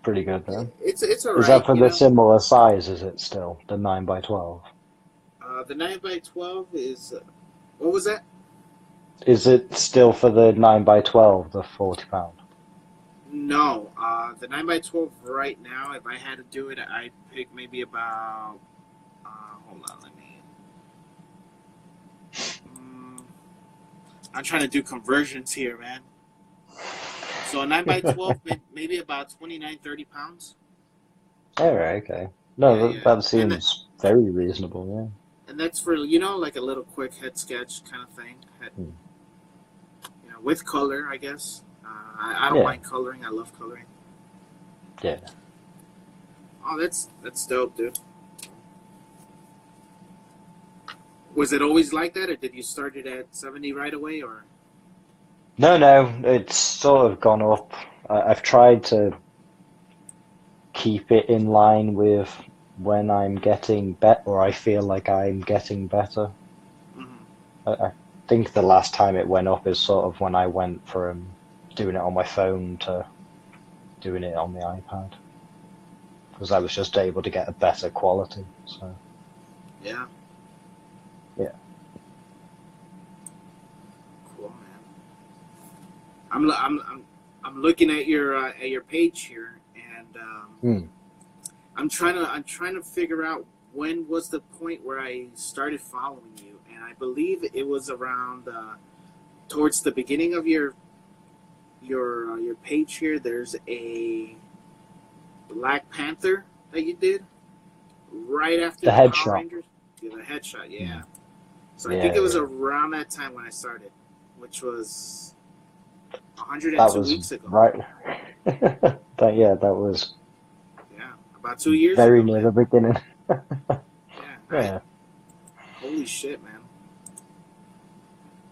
Speaker 2: pretty good then.
Speaker 1: it's all
Speaker 2: Is that
Speaker 1: right,
Speaker 2: for
Speaker 1: you
Speaker 2: the
Speaker 1: know.
Speaker 2: similar size, is it still? The 9 by 12?
Speaker 1: The 9 by 12 is what was that?
Speaker 2: Is it still for the 9 by 12, the £40?
Speaker 1: No, the 9 by 12 right now. If I had to do it, I'd pick maybe about. Hold on, let me. Mm, I'm trying to do conversions here, man. So a 9 by 12, maybe about 29, 30 pounds.
Speaker 2: Alright, okay.
Speaker 1: Yeah,
Speaker 2: No,
Speaker 1: yeah,
Speaker 2: that seems very reasonable,
Speaker 1: and that's for you know like a little quick head sketch kind of thing.
Speaker 2: yeah. Hmm.
Speaker 1: You know, with color, I guess. I don't
Speaker 2: Yeah,
Speaker 1: mind coloring. I love coloring.
Speaker 2: yeah.
Speaker 1: Oh, that's dope, dude. Was it always like that, or did you start it at 70 right away, or?
Speaker 2: No, no, it's sort of gone up. I've tried to keep it in line with when I'm getting better, or I feel like I'm getting better.
Speaker 1: Mm-hmm.
Speaker 2: I think the last time it went up is sort of when I went from doing it on my phone to doing it on the iPad, because I was just able to get a better quality. So,
Speaker 1: Yeah,
Speaker 2: yeah.
Speaker 1: cool, man. I'm I'm looking at your page here, and
Speaker 2: Hmm.
Speaker 1: I'm trying to figure out when was the point where I started following you, and I believe it was around towards the beginning of your page here. There's a Black Panther that you did right after
Speaker 2: The
Speaker 1: the Power
Speaker 2: headshot.
Speaker 1: Rangers. Yeah, the headshot.
Speaker 2: Hmm.
Speaker 1: Yeah. So I think it
Speaker 2: Yeah,
Speaker 1: was
Speaker 2: yeah.
Speaker 1: around that time when I started, which was
Speaker 2: That
Speaker 1: 102
Speaker 2: was
Speaker 1: weeks ago.
Speaker 2: right. That was
Speaker 1: Yeah, about 2 years
Speaker 2: very
Speaker 1: ago,
Speaker 2: near
Speaker 1: man.
Speaker 2: the beginning.
Speaker 1: Yeah, right.
Speaker 2: Yeah.
Speaker 1: Holy shit, man.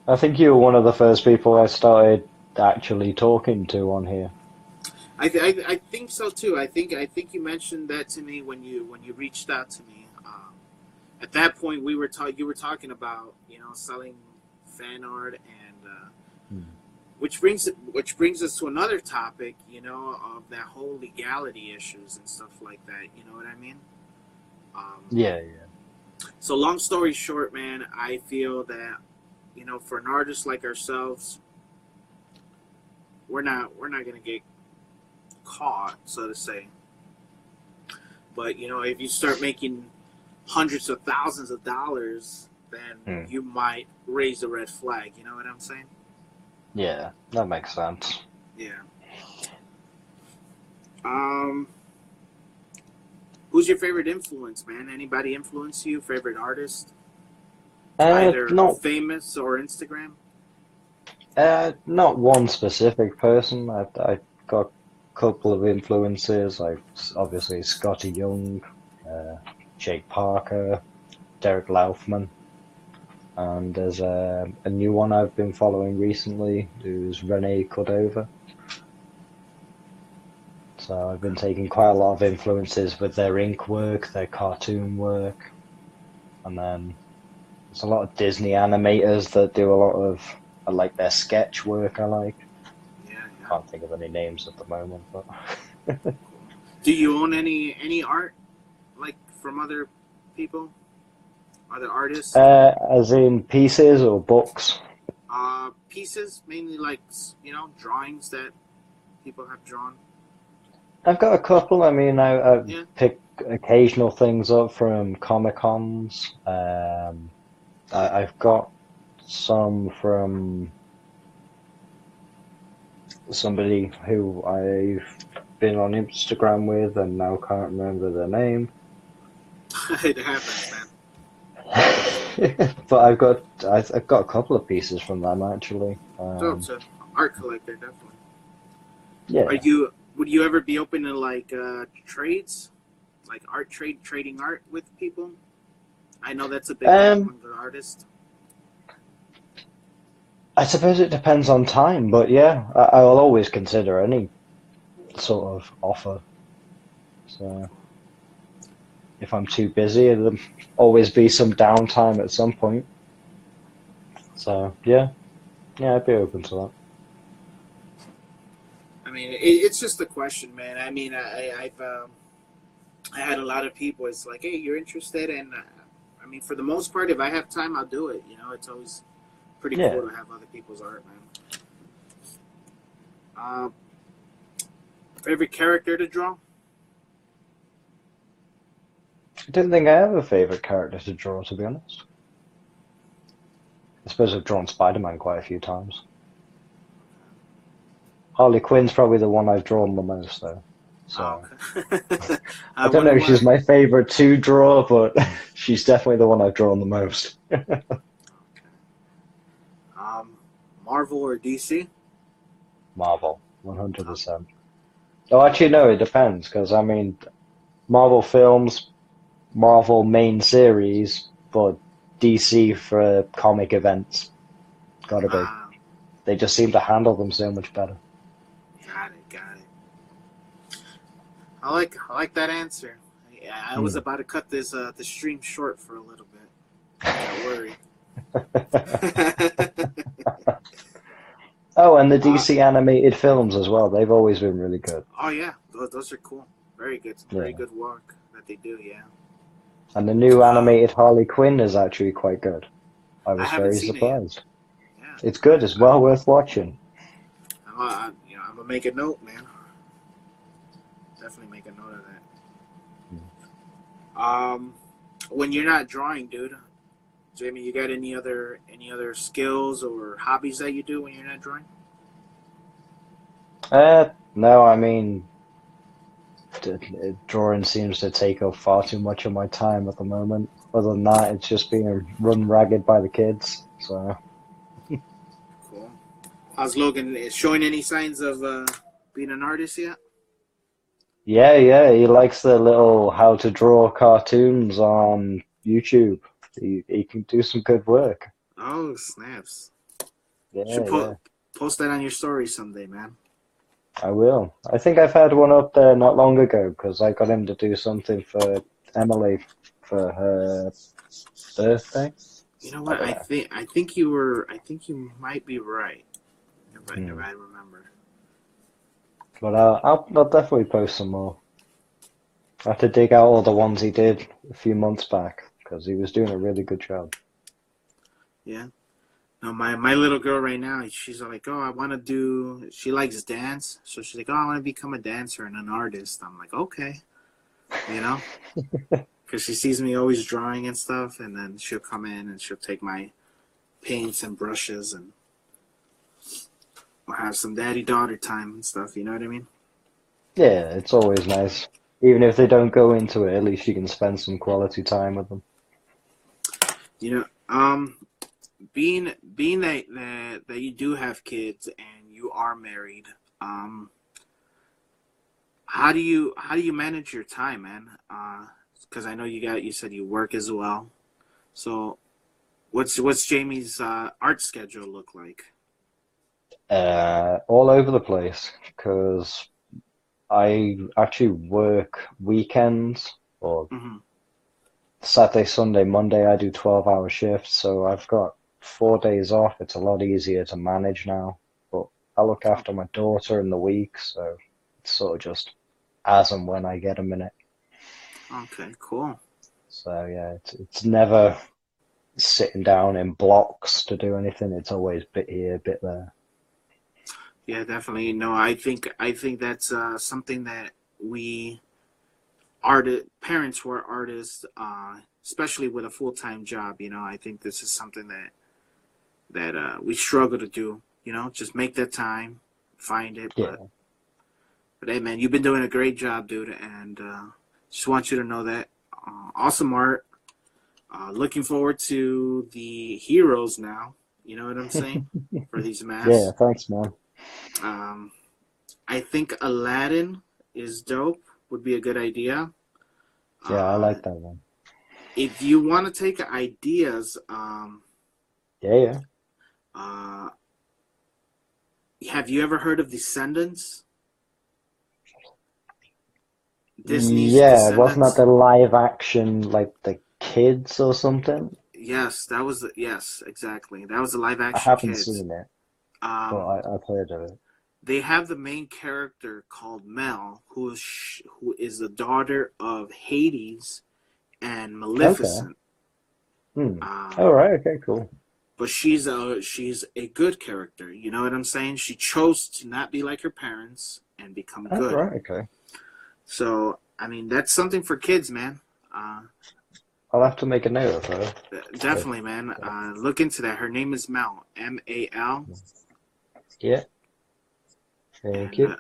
Speaker 2: I think you were one of the first people I started actually talking to on here.
Speaker 1: I think so too. I think you mentioned that to me when you reached out to me. At that point, you were talking about selling fan art and
Speaker 2: Hmm.
Speaker 1: which brings us to another topic, of that whole legality issues and stuff like that. You know what I mean? Um,
Speaker 2: Yeah, yeah.
Speaker 1: so long story short, man, I feel that for an artist like ourselves, we're not gonna get caught, so to say. But you know, if you start making hundreds of thousands of dollars, then
Speaker 2: Hmm.
Speaker 1: you might raise a red flag. You know what I'm saying?
Speaker 2: Yeah, that makes sense.
Speaker 1: Yeah. Um, who's your favorite influence, man? Anybody influence you? Favorite artist, either
Speaker 2: Not
Speaker 1: famous or Instagram?
Speaker 2: not one specific person. I got a couple of influences, like obviously Scotty Young, uh, Jake Parker, Derek Laufman, and there's a new one I've been following recently, who's Rene Cordova. So I've been taking quite a lot of influences with their ink work, their cartoon work, and then there's a lot of Disney animators that do a lot of I like their sketch work. I like.
Speaker 1: Yeah, yeah.
Speaker 2: Can't think of any names at the moment, but
Speaker 1: Do you own any art like from other people, other artists?
Speaker 2: as in pieces or books.
Speaker 1: Pieces, mainly like drawings that people have drawn.
Speaker 2: I've got a couple. I mean, I
Speaker 1: Yeah.
Speaker 2: pick occasional things up from Comic Cons. I've got some from somebody who I've been on Instagram with and now can't remember their name.
Speaker 1: It happens, man.
Speaker 2: But I've got a couple of pieces from them actually.
Speaker 1: So it's an art collector, definitely. Are
Speaker 2: Yeah.
Speaker 1: you? Would you ever be open to like trades, like trading art with people? I know that's a big thing
Speaker 2: Um,
Speaker 1: among the artists.
Speaker 2: I suppose it depends on time, but yeah, I will always consider any sort of offer. So if I'm too busy, there'll always be some downtime at some point. So yeah, I'd be open to that.
Speaker 1: I mean, it's just a question, man. I mean, I had a lot of people. It's like, hey, you're interested, and I mean, for the most part, if I have time, I'll do it. You know, it's always pretty
Speaker 2: Yeah,
Speaker 1: cool to have other people's art, man. Uh, favorite character to draw?
Speaker 2: I don't think I have a favorite character to draw, to be honest. I suppose I've drawn Spider-Man quite a few times. Harley Quinn's probably the one I've drawn the most, though.
Speaker 1: Oh,
Speaker 2: So
Speaker 1: okay.
Speaker 2: I
Speaker 1: I
Speaker 2: don't know
Speaker 1: wonder
Speaker 2: if she's
Speaker 1: why.
Speaker 2: my favorite to draw, but she's definitely the one I've drawn the most.
Speaker 1: Um, Marvel or DC?
Speaker 2: Marvel,
Speaker 1: Uh,
Speaker 2: 100%. Oh, actually, no, it depends, because I mean, Marvel films, Marvel main series, but DC for comic events. Gotta be.
Speaker 1: ah,
Speaker 2: They just seem to handle them so much better.
Speaker 1: got it, got it. I like that answer. Yeah, I was
Speaker 2: Hmm.
Speaker 1: about to cut the stream short for a little bit. I got worried.
Speaker 2: Oh, and the
Speaker 1: uh,
Speaker 2: DC animated films as well. They've always been really good.
Speaker 1: oh yeah, those are cool. Very
Speaker 2: Yeah.
Speaker 1: good work that they do. Yeah.
Speaker 2: And the new
Speaker 1: Uh,
Speaker 2: animated Harley Quinn is actually quite good. I
Speaker 1: I
Speaker 2: was
Speaker 1: haven't
Speaker 2: very
Speaker 1: seen it yet.
Speaker 2: surprised.
Speaker 1: Yeah.
Speaker 2: It's good. It's well worth watching.
Speaker 1: I'm gonna make a note, man. Definitely make a note of that. When you're not drawing, dude, Jamie, you got any other skills or hobbies that you do when you're not drawing?
Speaker 2: No, I mean, drawing seems to take up far too much of my time at the moment. Other than that, it's just being run ragged by the kids. So,
Speaker 1: Cool. How's Logan? Is showing any signs of being an artist yet?
Speaker 2: yeah, he likes the little how to draw cartoons on YouTube. He can do some good work.
Speaker 1: Oh, snaps! Should
Speaker 2: Yeah.
Speaker 1: post that on your story someday, man.
Speaker 2: I will. I think I've had one up there not long ago because I got him to do something for Emily for her birthday.
Speaker 1: You know
Speaker 2: I
Speaker 1: what?
Speaker 2: don't
Speaker 1: I
Speaker 2: know.
Speaker 1: think I think you were. I think you might be right. If
Speaker 2: Hmm.
Speaker 1: I remember.
Speaker 2: But I'll definitely post some more. I have to dig out all the ones he did a few months back because he was doing a really good job.
Speaker 1: Yeah. No, my little girl right now, she's like, oh, I want to do. She likes dance, so she's like, oh, I want to become a dancer and an artist. I'm like, okay, you know, because she sees me always drawing and stuff, and then she'll come in and she'll take my paints and brushes, and we'll have some daddy daughter time and stuff. You know what I mean?
Speaker 2: Yeah, it's always nice. Even if they don't go into it, at least you can spend some quality time with them.
Speaker 1: You know, being that you do have kids and you are married, um, how do you manage your time, man? Because I know you said you work as well. So what's Jamie's art schedule look like?
Speaker 2: All over the place, because I actually work weekends or
Speaker 1: Hmm.
Speaker 2: Saturday, Sunday, Monday. I do 12-hour shifts, so I've got 4 days off. It's a lot easier to manage now. But I look
Speaker 1: Oh,
Speaker 2: after my daughter in the week, so it's sort of just as and when I get a minute.
Speaker 1: okay, cool.
Speaker 2: So yeah, it's never sitting down in blocks to do anything. It's always bit here, bit there.
Speaker 1: Yeah, definitely. No, I think that's something that we parents who are artists, especially with a full time job. I think this is something that we struggle to do. Just make that time, find it. But
Speaker 2: Yeah,
Speaker 1: but hey, man, you've been doing a great job, dude, and just want you to know that awesome art. Looking forward to the heroes now. You know what I'm saying for these
Speaker 2: yeah.
Speaker 1: masks.
Speaker 2: Thanks, man.
Speaker 1: Um, I think Aladdin is dope. Would be a good idea.
Speaker 2: Yeah, I
Speaker 1: Uh,
Speaker 2: like that one.
Speaker 1: if you want to take ideas,
Speaker 2: Yeah, yeah.
Speaker 1: uh, have you ever heard of Descendants? Disney's
Speaker 2: Yeah, wasn't that
Speaker 1: Descendants.
Speaker 2: the live action, like the kids or something?
Speaker 1: Yes, yes, exactly. That was the live
Speaker 2: I
Speaker 1: action
Speaker 2: haven't
Speaker 1: kids.
Speaker 2: seen it, but
Speaker 1: Um,
Speaker 2: I've heard of it.
Speaker 1: they have the main character called Mel, who is the daughter of Hades and
Speaker 2: Okay.
Speaker 1: Maleficent.
Speaker 2: Hmm.
Speaker 1: Um,
Speaker 2: All right. Okay. Cool.
Speaker 1: but she's a good character. You know what I'm saying? She chose to not be like her parents and become
Speaker 2: All
Speaker 1: good.
Speaker 2: right. Okay.
Speaker 1: So I mean, that's something for kids, man. Uh,
Speaker 2: I'll have to make a note of her. If,
Speaker 1: definitely, man. Look into that. Her name is Mel, Mal,
Speaker 2: yeah. Thank
Speaker 1: and
Speaker 2: you.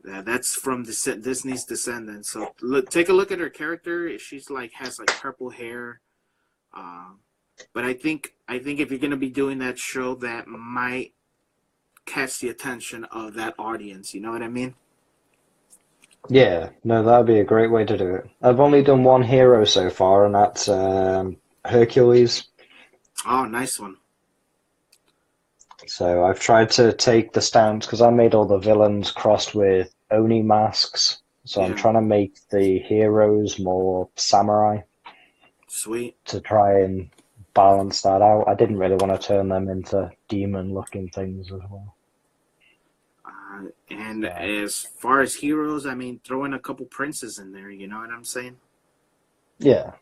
Speaker 1: that's from Disney's Descendants. So take a look at her character. She's like has like purple hair. Uh, but I think if you're gonna be doing that show, that might catch the attention of that audience. You know what I mean?
Speaker 2: Yeah. No, that'd be a great way to do it. I've only done one hero so far, and that's Hercules.
Speaker 1: Oh, nice one.
Speaker 2: So I've tried to take the stance because I made all the villains crossed with Oni masks. So I'm
Speaker 1: Yeah,
Speaker 2: trying to make the heroes more samurai
Speaker 1: sweet.
Speaker 2: to try and balance that out. I didn't really want to turn them into demon-looking things as well.
Speaker 1: And
Speaker 2: So
Speaker 1: as far as heroes, I mean, throw in a couple princes in there. You know what I'm saying?
Speaker 2: yeah,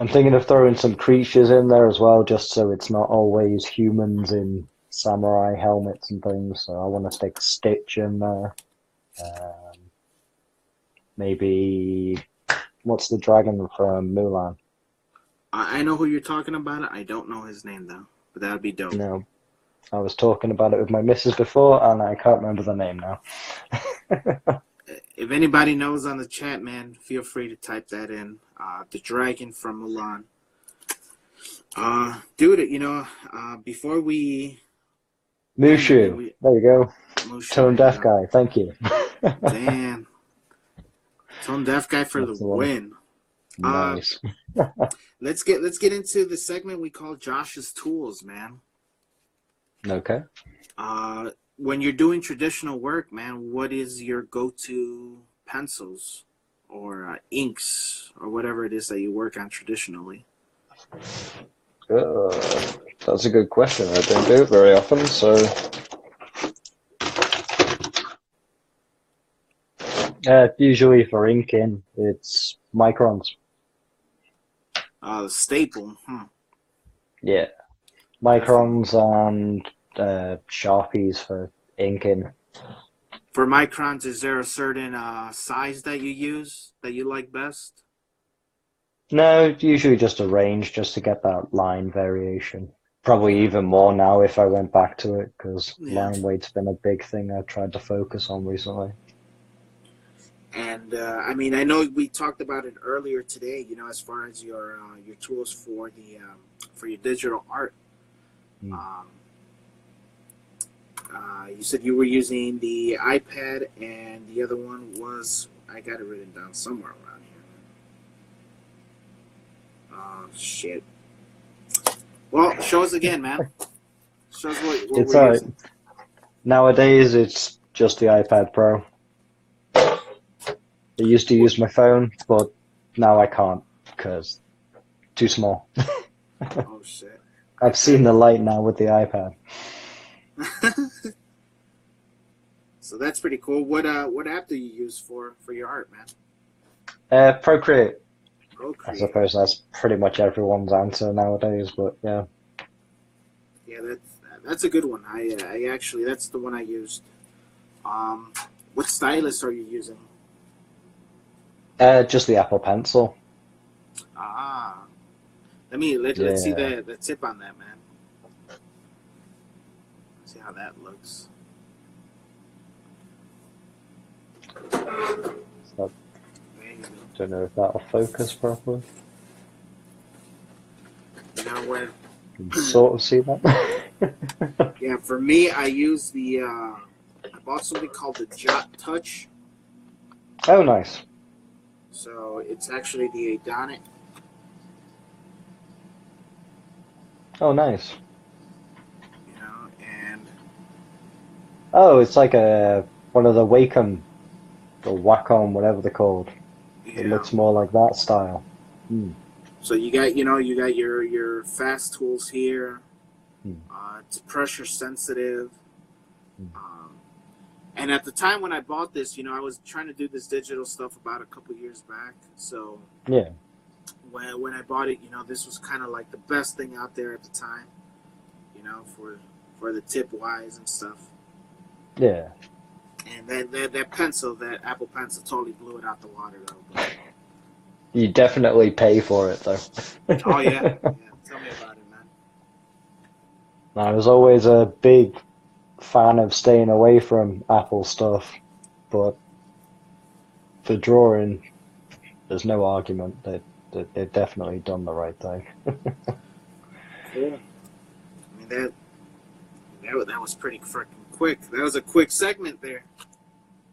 Speaker 2: I'm thinking of throwing some creatures in there as well, just so it's not always humans in samurai helmets and things. So I want to stick Stitch in there. Um, maybe what's the dragon from Mulan?
Speaker 1: I know who you're talking about. I don't know his name though, but that would be dope.
Speaker 2: No, I was talking about it with my missus before, and I can't remember the name now.
Speaker 1: If anybody knows on the chat, man, feel free to type that in. The dragon from Mulan. Dude, before we end, I mean,
Speaker 2: Mushu. There you go.
Speaker 1: Mushu,
Speaker 2: Tone
Speaker 1: there you
Speaker 2: deaf
Speaker 1: go.
Speaker 2: guy. Thank you.
Speaker 1: Damn, tone deaf guy for the
Speaker 2: That's the one.
Speaker 1: win. Uh,
Speaker 2: Nice.
Speaker 1: let's get into the segment we call Josh's Tools, man.
Speaker 2: Okay.
Speaker 1: When you're doing traditional work, man, what is your go-to pencils or inks or whatever it is that you work on traditionally?
Speaker 2: Uh, that's a good question. I don't do it very often, so usually for inking, it's microns.
Speaker 1: The staple. Hmm.
Speaker 2: Yeah, microns and Sharpies for inking.
Speaker 1: For microns, is there a certain size that you use that you like best?
Speaker 2: No, usually just a range just to get that line variation. Probably even more now if I went back to it because
Speaker 1: Yeah.
Speaker 2: line weight's been a big thing I tried to focus on recently.
Speaker 1: And I mean, I know we talked about it earlier today. As far as your tools for your digital art.
Speaker 2: Mm.
Speaker 1: Um, you said you were using the iPad, and the other one was I got it written down somewhere around here. Oh shit! Well, show us again, man. Show us what
Speaker 2: It's
Speaker 1: we're using.
Speaker 2: nowadays it's just the iPad Pro. I used to
Speaker 1: What?
Speaker 2: use my phone, but now I can't because too small.
Speaker 1: Oh shit!
Speaker 2: I've seen
Speaker 1: iPad.
Speaker 2: the light now with the iPad.
Speaker 1: So that's pretty cool. What app do you use for your art, man?
Speaker 2: Procreate. I
Speaker 1: Procreate.
Speaker 2: suppose that's pretty much everyone's answer nowadays, but yeah.
Speaker 1: Yeah, that's a good one. I actually that's the one I used. Um, what stylus are you using?
Speaker 2: Just the Apple Pencil.
Speaker 1: Ah, let's see
Speaker 2: Yeah.
Speaker 1: the tip on that, man. See how that looks.
Speaker 2: So,
Speaker 1: There you go.
Speaker 2: don't know if that'll focus properly.
Speaker 1: You know when?
Speaker 2: You can sort of see that.
Speaker 1: Yeah, for me, I use the. I bought something called the Jot Touch.
Speaker 2: Oh, nice.
Speaker 1: So it's actually the Adonic.
Speaker 2: Oh, nice.
Speaker 1: And
Speaker 2: Oh, it's like one of the Wacom or Wacom, whatever they're called. It
Speaker 1: yeah.
Speaker 2: looks more like that style. Hmm.
Speaker 1: So you got your fast tools here.
Speaker 2: Hmm.
Speaker 1: It's pressure sensitive.
Speaker 2: Hmm.
Speaker 1: And at the time when I bought this, I was trying to do this digital stuff about a couple years back. So
Speaker 2: Yeah.
Speaker 1: when I bought it, this was kind of like the best thing out there at the time. For the tip wise and stuff.
Speaker 2: Yeah.
Speaker 1: And that pencil, that Apple Pencil, totally blew it out the water though. But,
Speaker 2: You definitely pay for it though.
Speaker 1: oh yeah. Tell me about it, man.
Speaker 2: I was always a big fan of staying away from Apple stuff, but for drawing, there's no argument that they've definitely done the right thing.
Speaker 1: Cool. I mean that was pretty freaking quick. That was a quick segment there.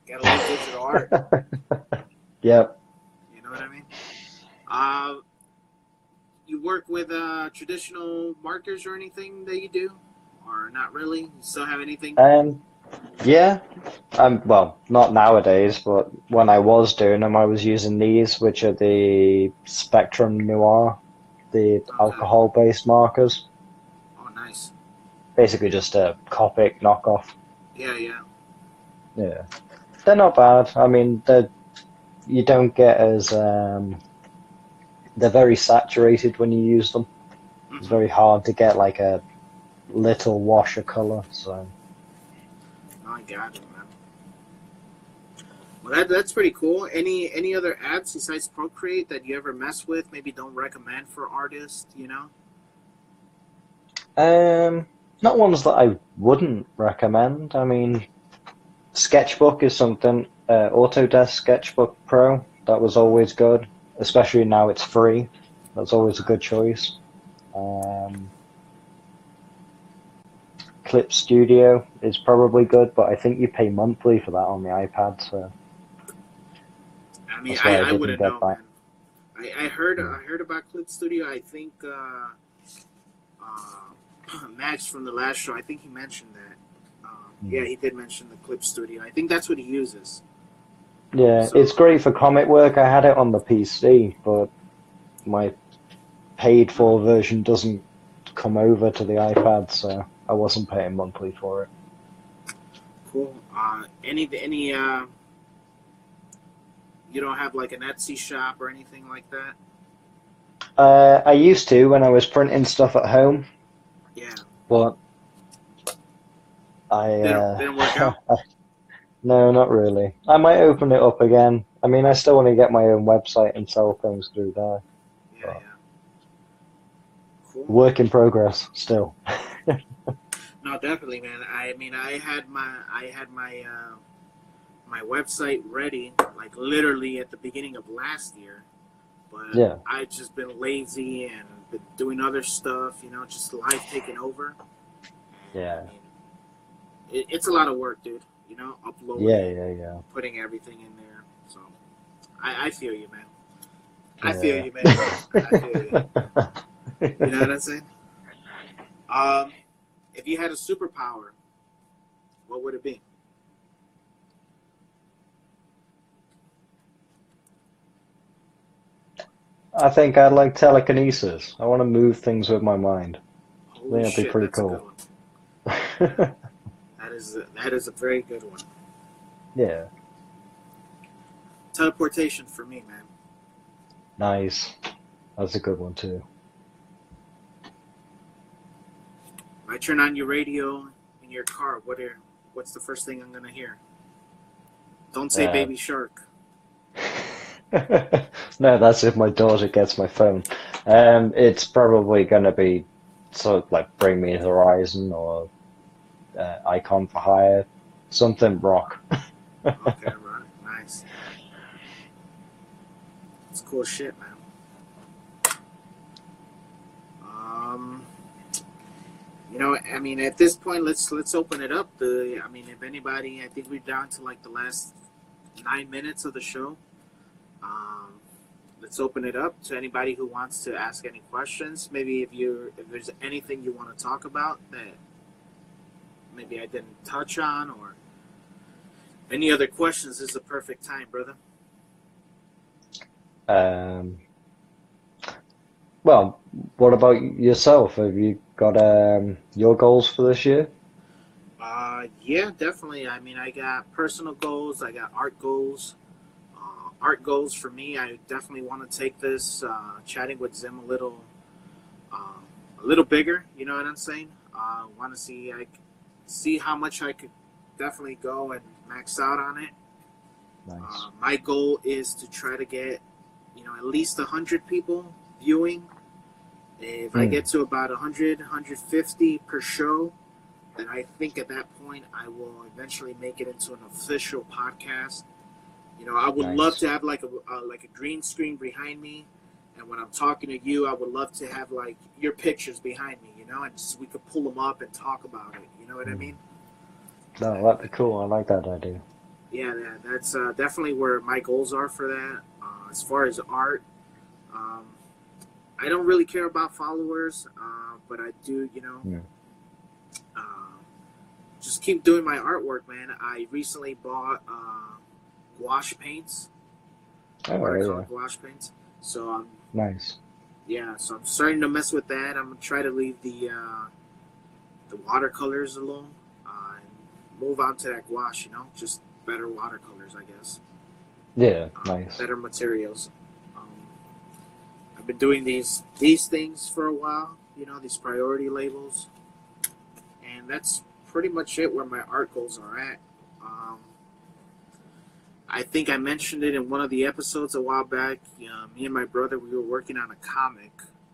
Speaker 1: Got a little digital art.
Speaker 2: Yep.
Speaker 1: You know what I mean? Uh, you work with traditional markers or anything that you do, or not really? You still have anything?
Speaker 2: Yeah. Well, not nowadays, but when I was doing them, I was using these, which are the Spectrum Noir, the
Speaker 1: Okay.
Speaker 2: alcohol-based markers.
Speaker 1: Oh, nice.
Speaker 2: Basically just a Copic knockoff.
Speaker 1: Yeah.
Speaker 2: Yeah. They're not bad. I mean, you don't get as they're very saturated when you use them. It's
Speaker 1: Mm-hmm.
Speaker 2: very hard to get like a little wash of color. So
Speaker 1: I got it, man. Well, that's pretty cool. Any other apps besides Procreate that you ever mess with? Maybe don't recommend for artists.
Speaker 2: not ones that I wouldn't recommend. I mean, Sketchbook is something. Autodesk Sketchbook Pro, that was always good, especially now it's free. That's always a
Speaker 1: Okay.
Speaker 2: good choice. Um, Clip Studio is probably good, but I think you pay monthly for that on the iPad, so
Speaker 1: I mean,
Speaker 2: that's why I
Speaker 1: I
Speaker 2: didn't
Speaker 1: wouldn't
Speaker 2: get
Speaker 1: know,
Speaker 2: that.
Speaker 1: man. I heard
Speaker 2: Hmm.
Speaker 1: I heard about Clip Studio. I think Max from the last show. I think he mentioned that. Yeah,
Speaker 2: Hmm.
Speaker 1: he did mention the Clip Studio. I think that's what he uses.
Speaker 2: Yeah, it's
Speaker 1: So,
Speaker 2: great for comic work. I had it on the PC, but my paid for version doesn't come over to the iPad, so I wasn't paying monthly for it.
Speaker 1: cool. Any you don't have like an Etsy shop or anything like that?
Speaker 2: I used to when I was printing stuff at home,
Speaker 1: Yeah,
Speaker 2: but I
Speaker 1: didn't work out.
Speaker 2: no, not really. I might open it up again. I mean, I still want to get my own website and sell things through there,
Speaker 1: Yeah,
Speaker 2: but
Speaker 1: yeah. Cool.
Speaker 2: work in progress still.
Speaker 1: No, definitely, man. I mean, I had my website ready like literally at the beginning of last year, but
Speaker 2: Yeah,
Speaker 1: I've just been lazy and been doing other stuff. Just life taking over. And I
Speaker 2: yeah,
Speaker 1: mean, it's a lot of work, dude.
Speaker 2: yeah,
Speaker 1: Uploading,
Speaker 2: yeah, yeah,
Speaker 1: putting everything in there. So I feel you, man. I feel
Speaker 2: yeah.
Speaker 1: you, man. I feel you. You know what I'm saying? Um, if you had a superpower, what would it be?
Speaker 2: I think I'd like telekinesis. I want to move things with my mind. I think
Speaker 1: Holy
Speaker 2: that'd be
Speaker 1: shit,
Speaker 2: pretty
Speaker 1: that's a good
Speaker 2: cool.
Speaker 1: one. Yeah, that is a very good one.
Speaker 2: Yeah,
Speaker 1: Teleportation for me, man.
Speaker 2: nice. That's a good one too.
Speaker 1: I turn on your radio in your car. What's the first thing I'm gonna hear? Don't say
Speaker 2: Uh,
Speaker 1: Baby Shark.
Speaker 2: no, that's if my daughter gets my phone. It's probably gonna be sort of like Bring Me the Horizon or Icon for Hire, something rock.
Speaker 1: Okay, right, nice. It's cool shit, man. Um, I mean, at this point, let's open it up. I mean, if anybody, I think we're down to like the last 9 minutes of the show. Um, let's open it up to anybody who wants to ask any questions. Maybe if there's anything you want to talk about that maybe I didn't touch on, or any other questions, this is a perfect time, brother.
Speaker 2: Um, well, what about yourself? Have you got your goals for this year?
Speaker 1: Yeah, definitely. I mean, I got personal goals. I got art goals. Art goals for me. I definitely want to take this chatting with Zim a little bigger. You know what I'm saying? Want to see how much I could definitely go and max out on it.
Speaker 2: Nice.
Speaker 1: My goal is to try to get at least 100 people viewing. If I
Speaker 2: Hmm,
Speaker 1: get to about 100, 150 per show, then I think at that point I will eventually make it into an official podcast. I would love
Speaker 2: nice.
Speaker 1: to have like a green screen behind me, and when I'm talking to you, I would love to have like your pictures behind me, and just, we could pull them up and talk about it. You know what I
Speaker 2: Hmm.
Speaker 1: mean?
Speaker 2: No, that'd be cool. I like that idea.
Speaker 1: Yeah, that's definitely where my goals are for that. As far as art, um, I don't really care about followers, but I do,
Speaker 2: Hmm.
Speaker 1: uh, just keep doing my artwork, man. I recently bought gouache paints,
Speaker 2: Oh yeah,
Speaker 1: watercolor gouache paints. So
Speaker 2: nice.
Speaker 1: yeah, so I'm starting to mess with that. I'm gonna try to leave the watercolors alone and move on to that gouache. Just better watercolors, I guess.
Speaker 2: Yeah, nice.
Speaker 1: Better materials. Um, I've been doing these things for a while. These priority labels, and that's pretty much it. Where my art goals are at. Um, I think I mentioned it in one of the episodes a while back. Me and my brother, we were working on a comic.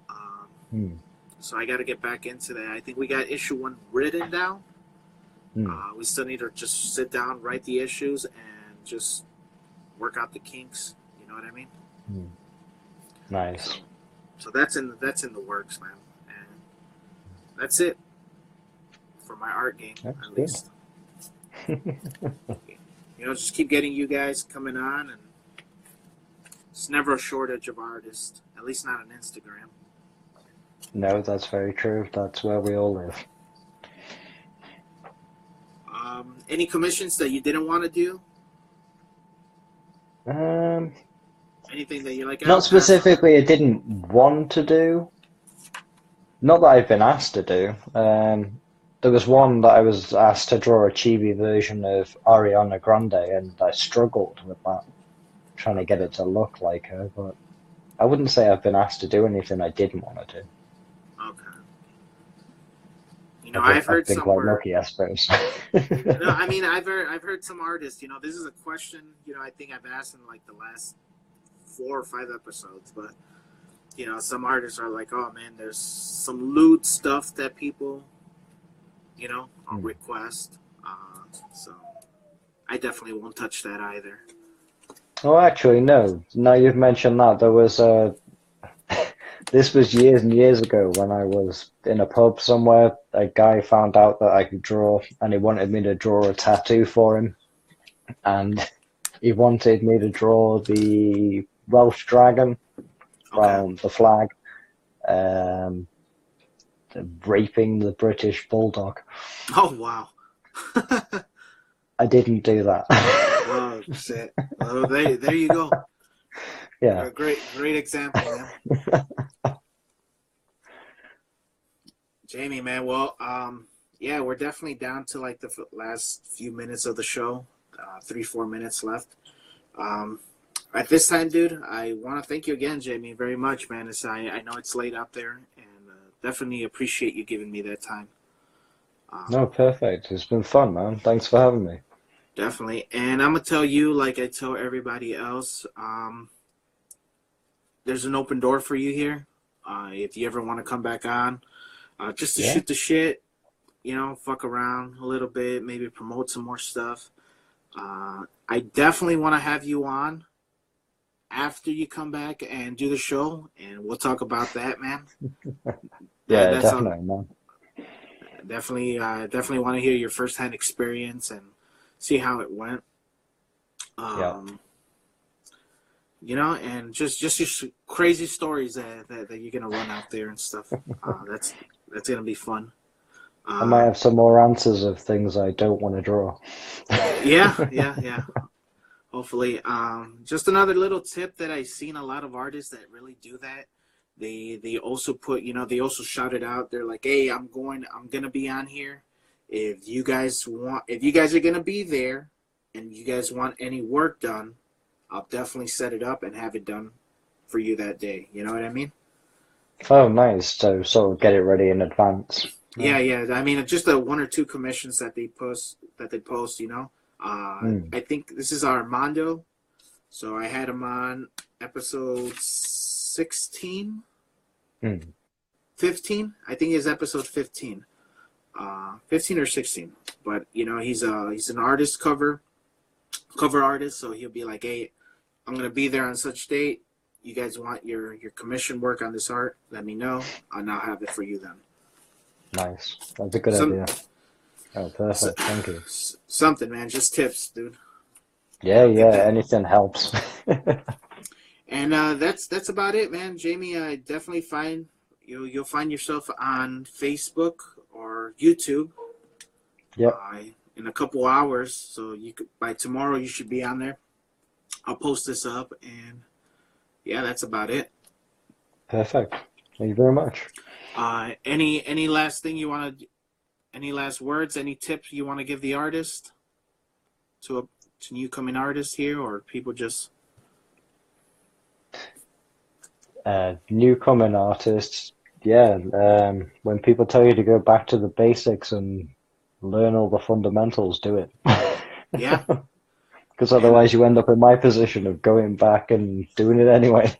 Speaker 1: Um,
Speaker 2: Hmm.
Speaker 1: so I got to get back into that. I think we got issue one written down.
Speaker 2: Hmm.
Speaker 1: We still need to just sit down, write the issues, and just work out the kinks. You know what I mean?
Speaker 2: Hmm.
Speaker 1: So,
Speaker 2: Nice.
Speaker 1: so that's in the works, man. And that's it for my art game,
Speaker 2: That's
Speaker 1: at
Speaker 2: good.
Speaker 1: least. Just keep getting you guys coming on, and it's never a shortage of artists. At least not on Instagram.
Speaker 2: No, that's very true. That's where we all live.
Speaker 1: Any commissions that you didn't want to do?
Speaker 2: Um,
Speaker 1: Anything that you're like, I'll
Speaker 2: Not
Speaker 1: pass on that.
Speaker 2: specifically, I didn't want to do. Not that I've been asked to do. There was one that I was asked to draw a chibi version of Ariana Grande, and I struggled with that, trying to get
Speaker 1: Okay.
Speaker 2: it to look like her, but I wouldn't say I've been asked to do anything I didn't want to do.
Speaker 1: Okay. I've
Speaker 2: I've
Speaker 1: heard
Speaker 2: been quite
Speaker 1: somewhere.
Speaker 2: lucky, I suppose.
Speaker 1: No, I mean, I've heard some artists. This is a question. I think I've asked in like the last 4 or 5 episodes, but some artists are like, oh man, there's some lewd stuff that people, request. So I definitely won't touch that either.
Speaker 2: Oh, actually, no. Now you've mentioned that, there was a. This was years and years ago when I was in a pub somewhere. A guy found out that I could draw, and he wanted me to draw a tattoo for him. And he wanted me to draw the Welsh dragon
Speaker 1: Okay.
Speaker 2: from the flag, um, raping the British bulldog.
Speaker 1: Oh wow.
Speaker 2: I didn't do that.
Speaker 1: Oh shit. Well, there you go.
Speaker 2: Yeah.
Speaker 1: A great example, man. Jamie, man. Well, yeah, we're definitely down to like the last few minutes of the show. 3-4 minutes left. Um, at this time, dude, I want to thank you again, Jamie, very much, man. I know it's late out there, and definitely appreciate you giving me that time.
Speaker 2: No, perfect. It's been fun, man. Thanks for having me.
Speaker 1: Definitely, and I'm gonna tell you, like I tell everybody else, there's an open door for you here. If you ever want to come back on, just to
Speaker 2: Yeah.
Speaker 1: shoot the shit, fuck around a little bit, maybe promote some more stuff. I definitely want to have you on after you come back and do the show, and we'll talk about that, man.
Speaker 2: Yeah,
Speaker 1: That's all.
Speaker 2: definitely, man.
Speaker 1: Definitely want to hear your firsthand experience and see how it went.
Speaker 2: Yeah.
Speaker 1: Um, and just your crazy stories that you're gonna run out there and stuff. That's gonna be fun.
Speaker 2: I might
Speaker 1: Uh,
Speaker 2: have some more answers of things I don't want to draw.
Speaker 1: yeah. Hopefully, just another little tip that I've seen a lot of artists that really do that. They also put, they also shout it out. They're like, "Hey, I'm gonna be on here. If you guys are gonna be there, and you guys want any work done, I'll definitely set it up and have it done for you that day." You know what I mean?
Speaker 2: Oh, nice. So sort of get it ready in advance. Yeah.
Speaker 1: Yeah. I mean, just the 1 or 2 commissions that they post.
Speaker 2: Mm.
Speaker 1: I think this is Armando. So I had him on episode 16,
Speaker 2: Mm.
Speaker 1: 15. I think it's episode 15. 15 or 16. But he's an artist, cover artist, so he'll be like, "Hey, I'm gonna be there on such date. You guys want your commission work on this art? Let me know, and I'll have it for you then."
Speaker 2: Nice. That's a good
Speaker 1: Some
Speaker 2: idea. Oh, perfect. Thank you.
Speaker 1: something, man. Just tips, dude.
Speaker 2: Yeah,
Speaker 1: Get
Speaker 2: yeah.
Speaker 1: that.
Speaker 2: Anything helps.
Speaker 1: And that's about it, man. Jamie, I definitely find you'll find yourself on Facebook or YouTube
Speaker 2: Yep.
Speaker 1: in a couple hours. So by tomorrow you should be on there. I'll post this up, and yeah, that's about it.
Speaker 2: Perfect. Thank you very much.
Speaker 1: Any last thing you want to? Any last words? Any tips you want to give the artist to new coming artists here, or people just?
Speaker 2: Newcomer artists. Yeah. When people tell you to go back to the basics and learn all the fundamentals, do it.
Speaker 1: Yeah,
Speaker 2: Because
Speaker 1: and
Speaker 2: otherwise you end up in my position of going back and doing it anyway.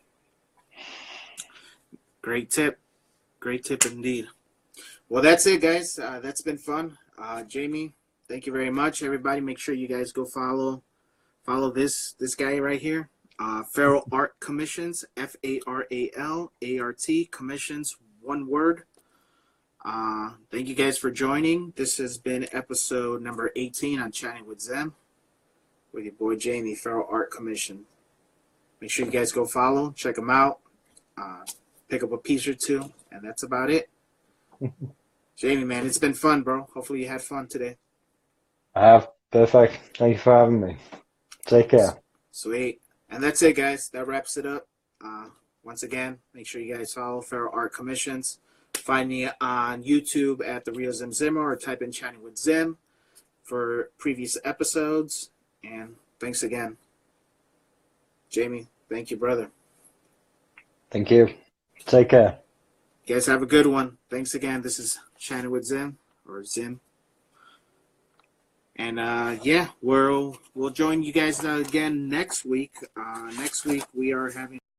Speaker 1: great tip. Great tip indeed. Well, that's it, guys. That's been fun. Jamie, thank you very much. Everybody, make sure you guys go follow this guy right here. Feral Art Commissions, FARALART Commissions, one word. Thank you guys for joining. This has been episode number 18 on Chatting with Zem with your boy Jamie, Feral Art Commission. Make sure you guys go follow, check them out, pick up a piece or two, and that's about it. Jamie, man, it's been fun, bro. Hopefully you had fun today.
Speaker 2: I have. Perfect. Thank you for having me. Take care.
Speaker 1: Sweet. And that's it, guys. That wraps it up. Once again, make sure you guys follow Feral Art Commissions. Find me on YouTube at The Real Zim Zimmer or type in Chatting with Zim for previous episodes. And thanks again. Jamie, thank you, brother.
Speaker 2: Thank you. Take care.
Speaker 1: You guys have a good one. Thanks again. This is Chatting with Zim, or Zim. And yeah, we'll join you guys again next week. Next week we are having